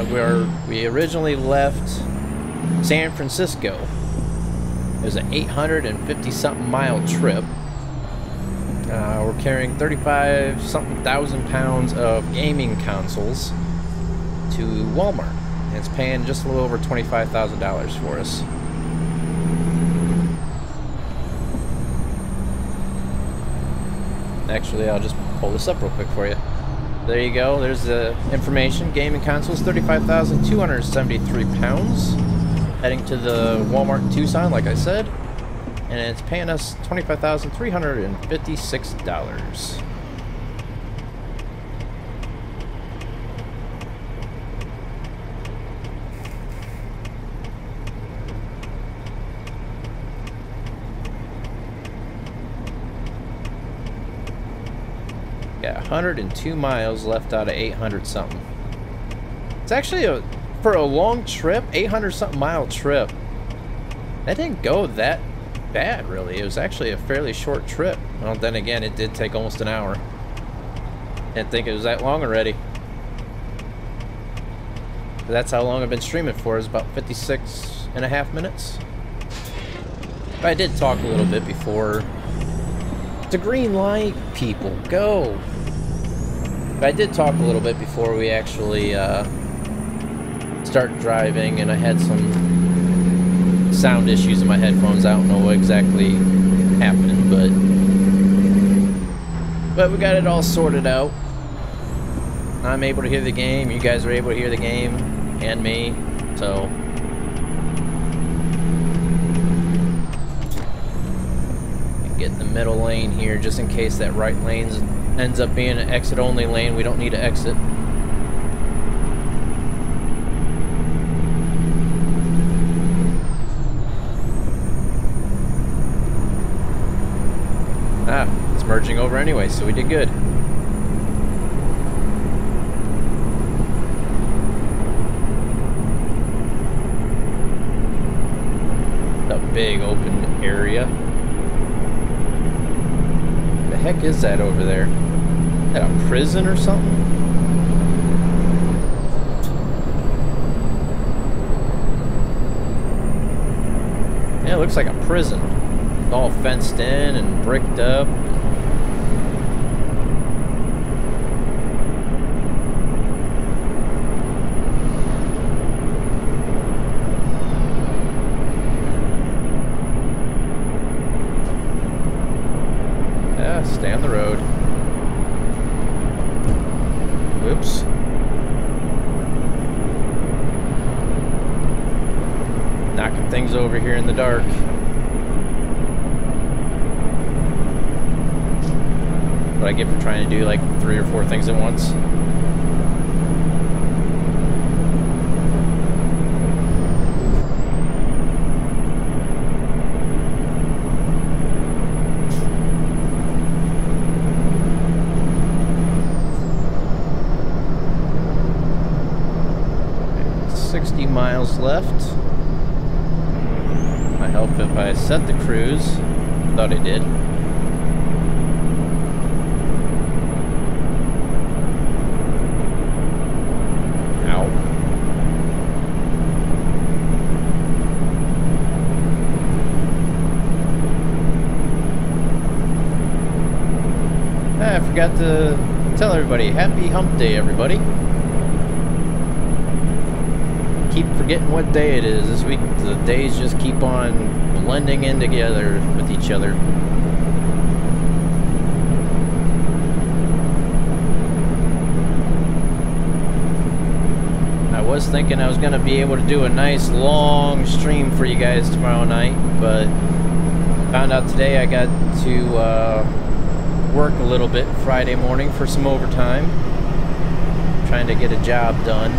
where we originally left San Francisco. It was an 850-something mile trip. We're carrying 35-something thousand pounds of gaming consoles to Walmart. And it's paying just a little over $25,000 for us. Actually, I'll just pull this up real quick for you. There you go. There's the information. Gaming consoles, 35,273 pounds. Heading to the Walmart in Tucson, like I said. And it's paying us $25,356. Got 102 miles left out of 800 something. It's actually for a long trip, 800 something mile trip. That didn't go that bad, really. It was actually a fairly short trip. Well, then again, it did take almost an hour. Didn't think it was that long already. But that's how long I've been streaming for, is about 56.5 minutes. But I did talk a little bit before. The green light, people, go! But I did talk a little bit before we actually start driving, and I had some sound issues in my headphones. I don't know what exactly happened, but we got it all sorted out. I'm able to hear the game, you guys are able to hear the game, and me, so... Get in the middle lane here, just in case that right lane ends up being an exit-only lane. We don't need to exit. Ah, it's merging over anyway, so we did good. A big open area. The heck is that over there? Is that a prison or something? Yeah, it looks like a prison. It's all fenced in and bricked up. Stay on the road. Whoops. Knocking things over here in the dark. What I get for trying to do like 3 or 4 things at once. Miles left. Might help if I set the cruise. Thought I did. Ow. I forgot to tell everybody, happy hump day, everybody. Keep forgetting what day it is. This week the days just keep on blending in together with each other. I was thinking I was going to be able to do a nice long stream for you guys tomorrow night, but found out today I got to work a little bit Friday morning for some overtime, trying to get a job done.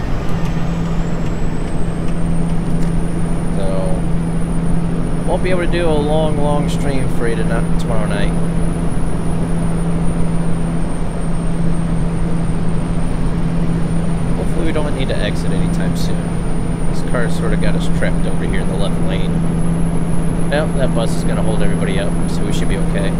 Won't be able to do a long stream for you tomorrow night. Hopefully we don't need to exit anytime soon. This car sort of got us trapped over here in the left lane. Well, that bus is going to hold everybody up, so we should be okay.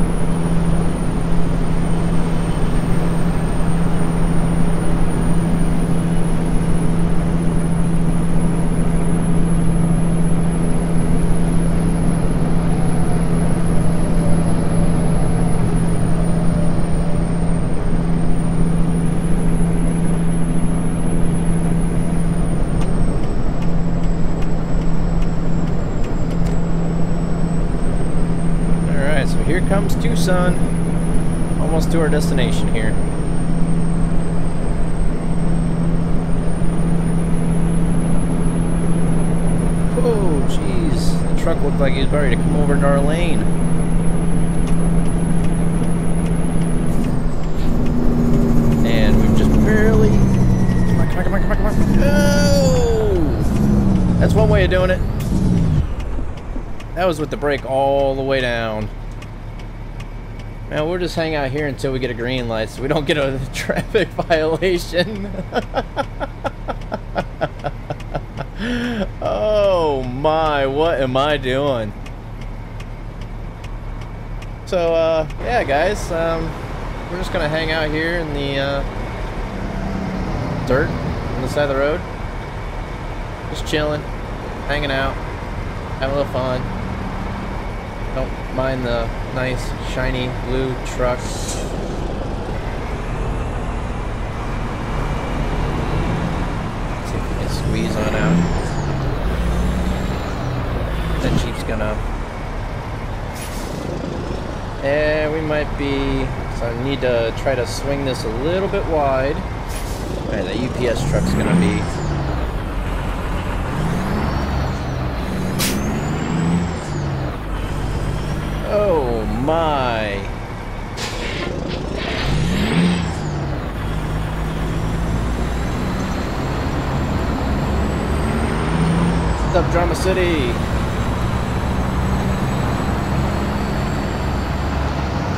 comes Tucson. Almost to our destination here. Oh, jeez. The truck looked like he was ready to come over into our lane. And we've just barely... Come on, come on, come on, come on, come on. Oh! That's one way of doing it. That was with the brake all the way down. Man, we'll just hang out here until we get a green light so we don't get a traffic violation. Oh my, what am I doing? So, yeah guys, we're just gonna hang out here in the dirt on the side of the road. Just chilling, hanging out, having a little fun. Don't mind the nice shiny blue truck. See if we can squeeze on out. That Jeep's gonna... Yeah, we might be... So I need to try to swing this a little bit wide. Alright, that UPS truck's gonna be... Oh my. What's up, Drama City?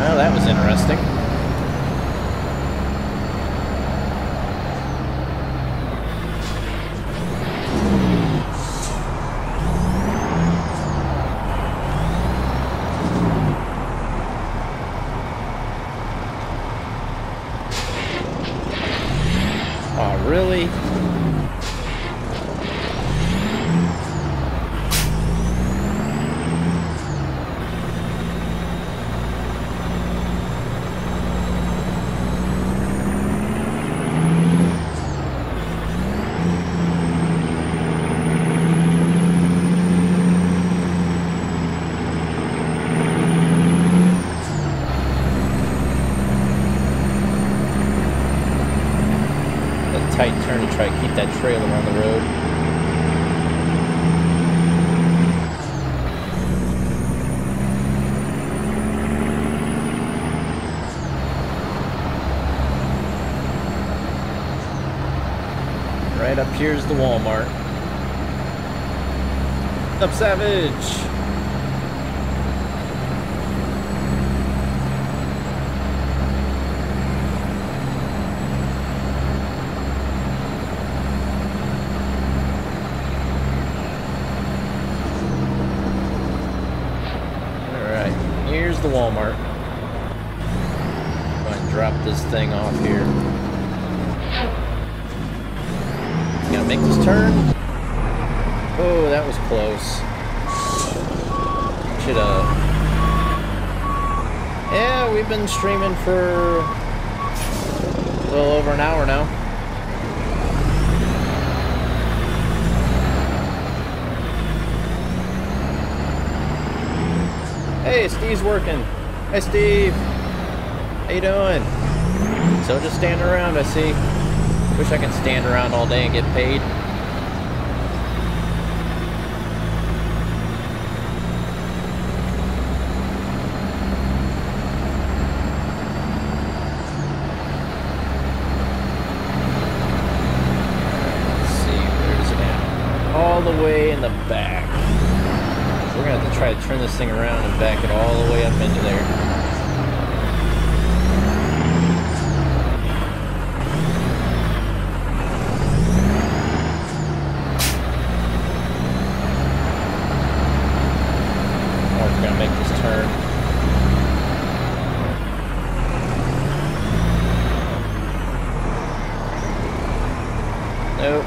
Oh, that was interesting. Really? Tight turn to try to keep that trailer on the road. Right up here's the Walmart. What's up, Savage? Here's the Walmart. Go ahead and drop this thing off here. Gonna make this turn. Oh, that was close. Should've. Yeah, we've been streaming for a little over an hour now. Hey, Steve's working. Hey, Steve. How you doing? So just standing around, I see. Wish I could stand around all day and get paid. Let's see, where's it at? All the way in the back. We're gonna have to try to turn this thing around and back it all the way up into there. Oh, we're gonna make this turn. Nope.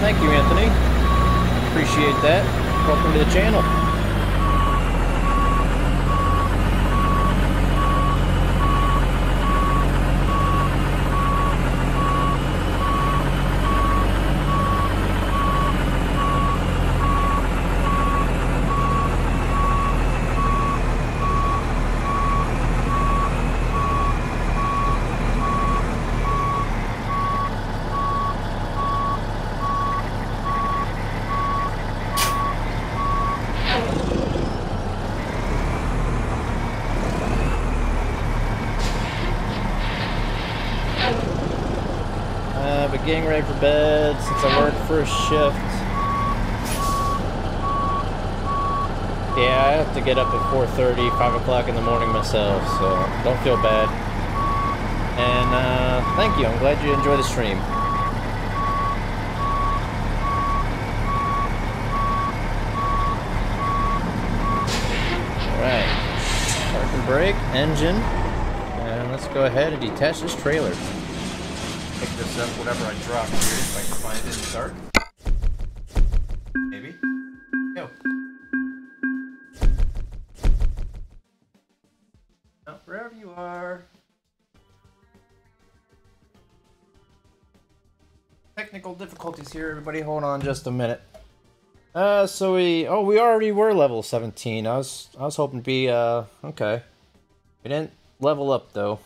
Thank you, Anthony. Appreciate that. Welcome to the channel. Getting ready for bed since I work first shift. Yeah, I have to get up at 4:30, 5 o'clock in the morning myself, so don't feel bad. And thank you. I'm glad you enjoy the stream. Alright. Park and brake, engine. And let's go ahead and detach this trailer. Pick this up, whatever I drop here, if I can find it in the dark. Maybe. Go. Oh, wherever you are. Technical difficulties here, everybody. Hold on just a minute. So we already were level 17. I was hoping to be okay. We didn't level up though.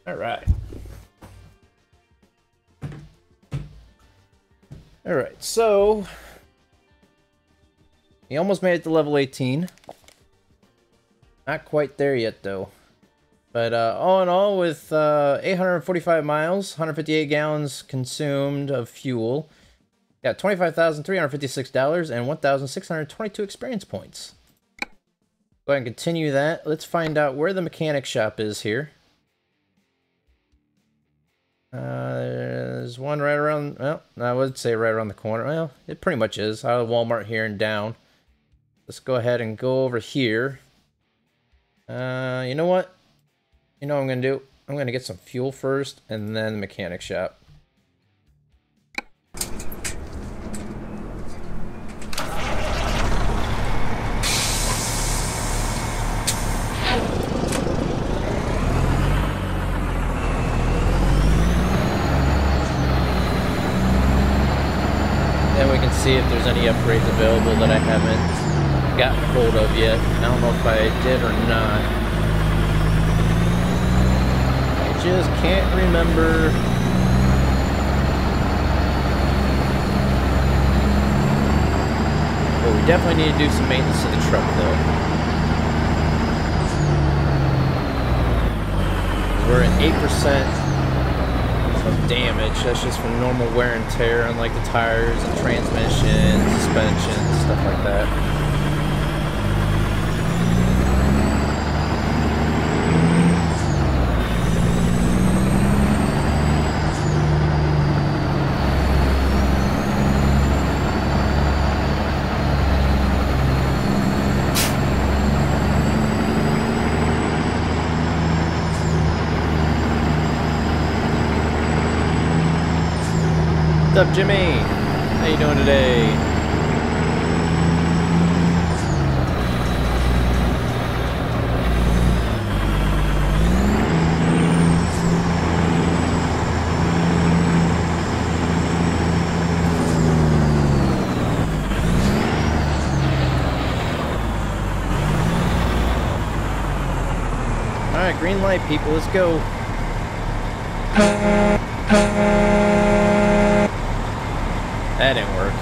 Alright. Alright, so he almost made it to level 18. Not quite there yet though. But all in all, with 845 miles, 158 gallons consumed of fuel, got $25,356 and 1,622 experience points. Go ahead and continue that. Let's find out where the mechanic shop is here. There's one right around, well, I would say right around the corner. Well, it pretty much is. Out of Walmart here and down. Let's go ahead and go over here. You know what? You know what I'm going to do? I'm going to get some fuel first and then the mechanic shop. See if there's any upgrades available that I haven't gotten hold of yet. I don't know if I did or not. I just can't remember. But we definitely need to do some maintenance to the truck though. We're at 8% of damage. That's just from normal wear and tear, unlike the tires and transmission, suspension, stuff like that. What's up, Jimmy? How you doing today? All right, green light, people. Let's go. That didn't work.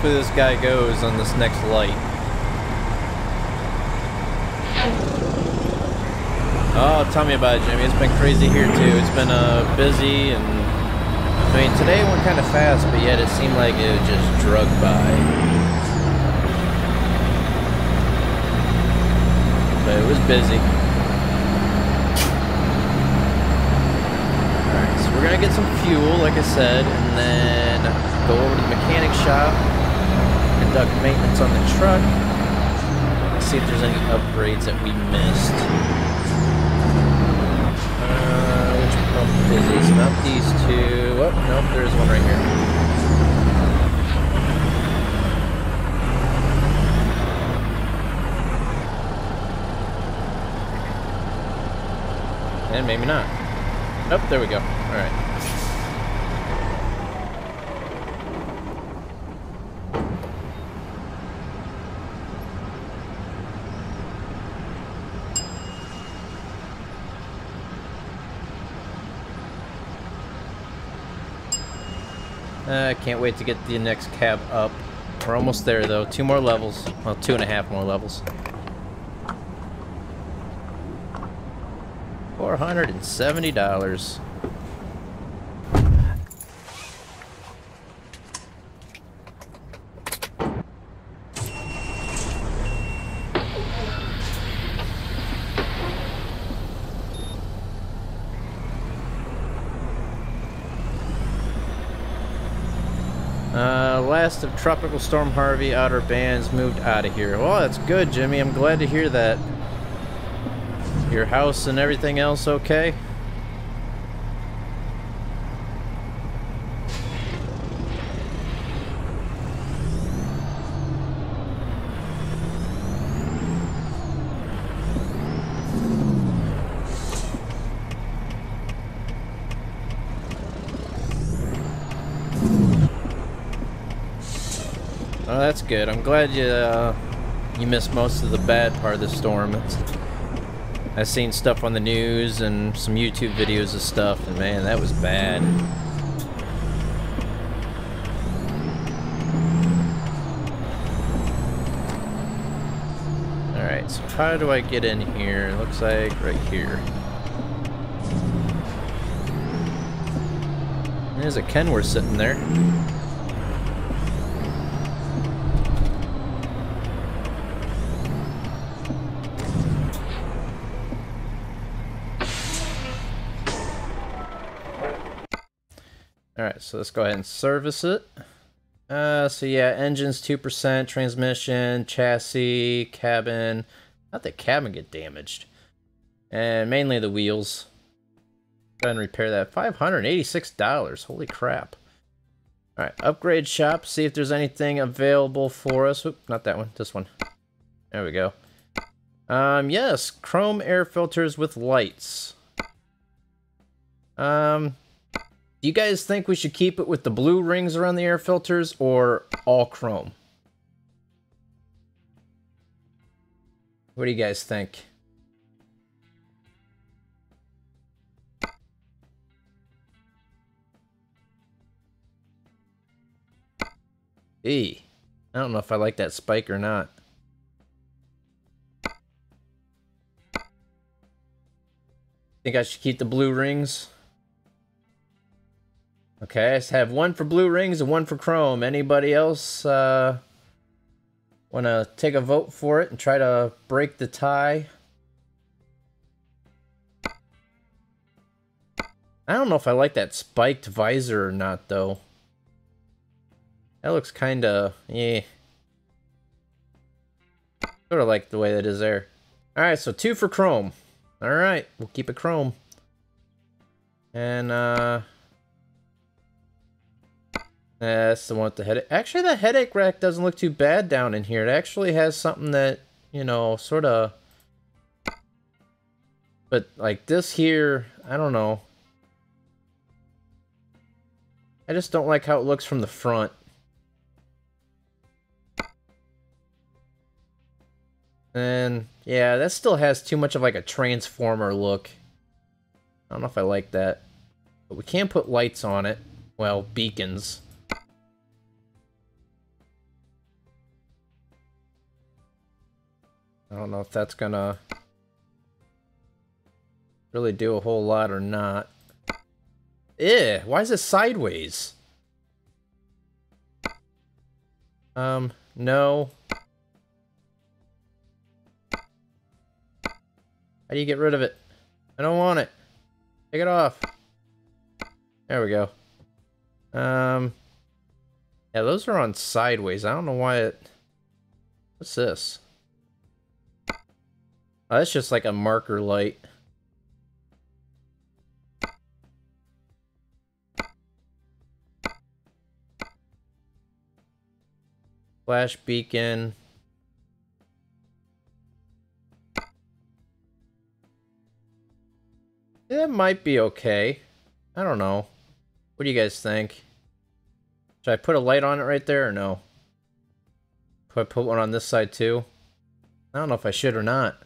Hopefully this guy goes on this next light. Oh, tell me about it, Jimmy. It's been crazy here too. It's been busy, and I mean today went kind of fast, but yet it seemed like it just drug by. But it was busy. Alright, so we're gonna get some fuel, like I said, and then go over to the mechanic shop, conduct maintenance on the truck, see if there's any upgrades that we missed. Which pump is this? Not these two. Oh, nope, there's one right here. And maybe not. Oh, there we go. Alright. I can't wait to get the next cab up. We're almost there though. 2 more levels. Well, 2.5 more levels. $470. Last of Tropical Storm Harvey outer bands moved out of here. Well, that's good, Jimmy. I'm glad to hear that. Your house and everything else okay? Oh, that's good. I'm glad you missed most of the bad part of the storm. I've seen stuff on the news and some YouTube videos of stuff, and man, that was bad. Alright, so how do I get in here? Looks like right here. There's a Kenworth sitting there. Alright, so let's go ahead and service it. So yeah, engine's 2%, transmission, chassis, cabin. Not the cabin get damaged. And mainly the wheels. Go ahead and repair that. $586. Holy crap. Alright, upgrade shop. See if there's anything available for us. Oop, not that one. This one. There we go. Yes. Chrome air filters with lights. Do you guys think we should keep it with the blue rings around the air filters or all chrome? What do you guys think? I don't know if I like that spike or not. Think I should keep the blue rings? Okay, I just have one for blue rings and one for chrome. Anybody else want to take a vote for it and try to break the tie? I don't know if I like that spiked visor or not, though. That looks kind of, yeah. Sort of like the way that is there. Alright, so 2 for chrome. Alright, we'll keep it chrome. And, that's the one with the headache. Actually, the headache rack doesn't look too bad down in here. It actually has something that, you know, sort of... But, like, this here, I don't know. I just don't like how it looks from the front. And, yeah, that still has too much of, like, a transformer look. I don't know if I like that. But we can put lights on it. Well, beacons. I don't know if that's gonna... really do a whole lot or not. Eh, why is it sideways? No. How do you get rid of it? I don't want it. Take it off. There we go. Yeah, those are on sideways. I don't know why it... What's this? Oh, that's just like a marker light. Flash beacon. That might be okay. I don't know. What do you guys think? Should I put a light on it right there or no? Could I put one on this side too? I don't know if I should or not.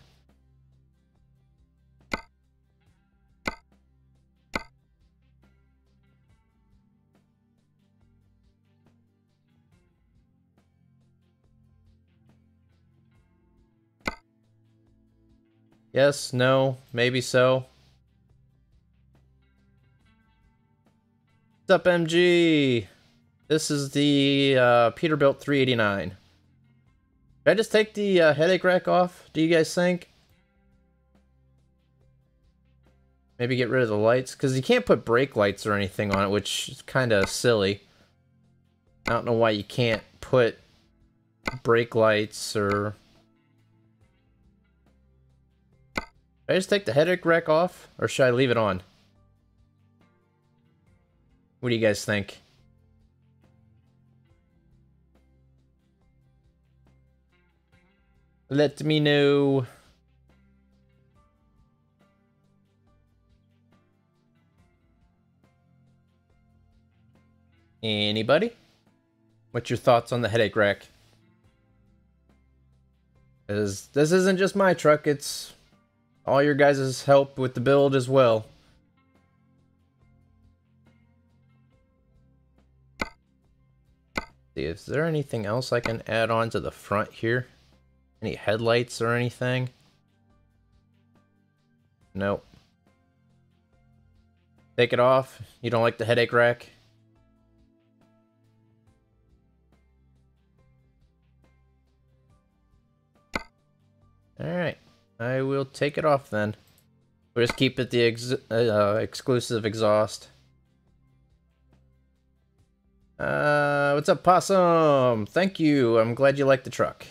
Yes, no, maybe so. What's up, MG? This is the Peterbilt 389. Did I just take the headache rack off, do you guys think? Maybe get rid of the lights? Because you can't put brake lights or anything on it, which is kind of silly. I don't know why you can't put brake lights or... Should I just take the headache rack off? Or should I leave it on? What do you guys think? Let me know. Anybody? What's your thoughts on the headache rack? This isn't just my truck, it's all your guys' help with the build as well. See, is there anything else I can add on to the front here? Any headlights or anything? Nope. Take it off. You don't like the headache rack? Alright. I will take it off then. We'll just keep it the exclusive exhaust. What's up, Possum? Thank you. I'm glad you like the truck.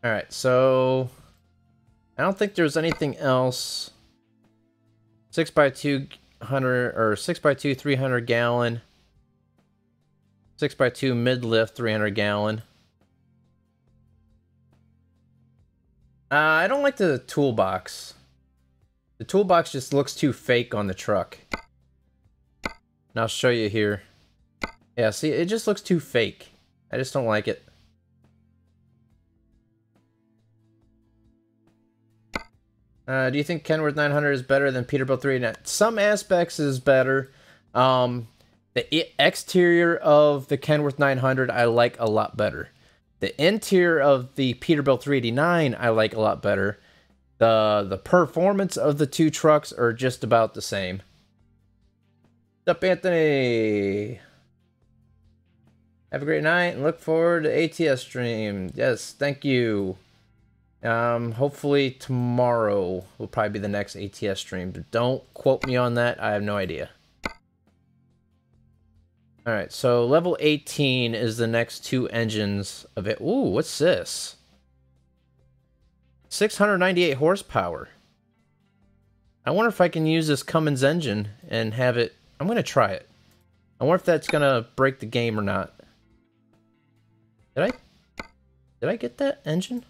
Alright, so... I don't think there's anything else. 6x2 100 or 6x2 300 gallon. 6x2 mid-lift 300 gallon. I don't like the toolbox. The toolbox just looks too fake on the truck. And I'll show you here. Yeah, see, it just looks too fake. I just don't like it. Do you think Kenworth 900 is better than Peterbilt 389? Some aspects is better. The exterior of the Kenworth 900 I like a lot better. The interior of the Peterbilt 389 I like a lot better. The performance of the two trucks are just about the same. What's up, Anthony? Have a great night and look forward to ATS stream. Yes, thank you. Hopefully tomorrow will probably be the next ATS stream, but don't quote me on that. I have no idea. Alright, so level 18 is the next two engines of it. Ooh, what's this? 698 horsepower. I wonder if I can use this Cummins engine and have it... I'm going to try it. I wonder if that's going to break the game or not. Did I get that engine?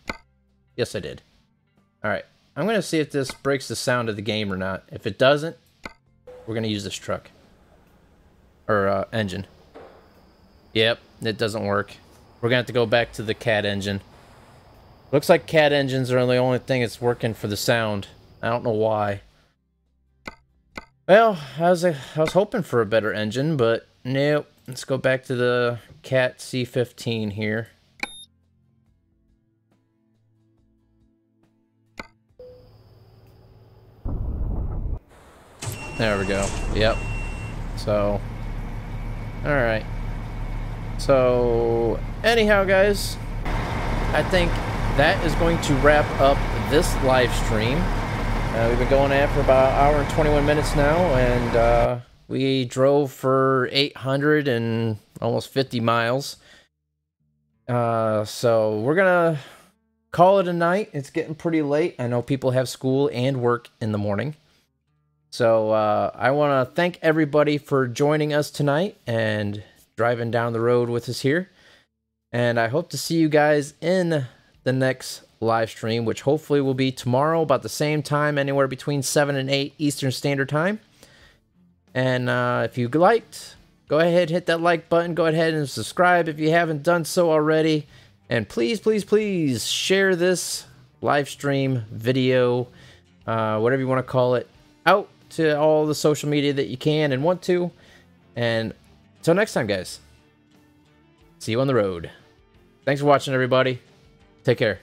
Yes, I did. Alright, I'm going to see if this breaks the sound of the game or not. If it doesn't, we're going to use this truck. Or, engine. Yep, it doesn't work. We're going to have to go back to the CAD engine. Looks like CAD engines are the only thing that's working for the sound. I don't know why. Well, I was hoping for a better engine, but nope. Let's go back to the Cat C15 here. There we go. Yep. So, alright. So, anyhow, guys, I think that is going to wrap up this live stream. We've been going at it for about an hour and 21 minutes now, and we drove for 800 and almost 50 miles. So we're gonna call it a night. It's getting pretty late. I know people have school and work in the morning. So I want to thank everybody for joining us tonight and driving down the road with us here. And I hope to see you guys in the next live stream, which hopefully will be tomorrow about the same time, anywhere between 7 and 8 Eastern Standard Time. And if you liked, go ahead, hit that like button. Go ahead and subscribe if you haven't done so already. And please, please, please share this live stream, video, whatever you want to call it, out to all the social media that you can and want to. And until next time, guys, see you on the road. Thanks for watching, everybody. Take care.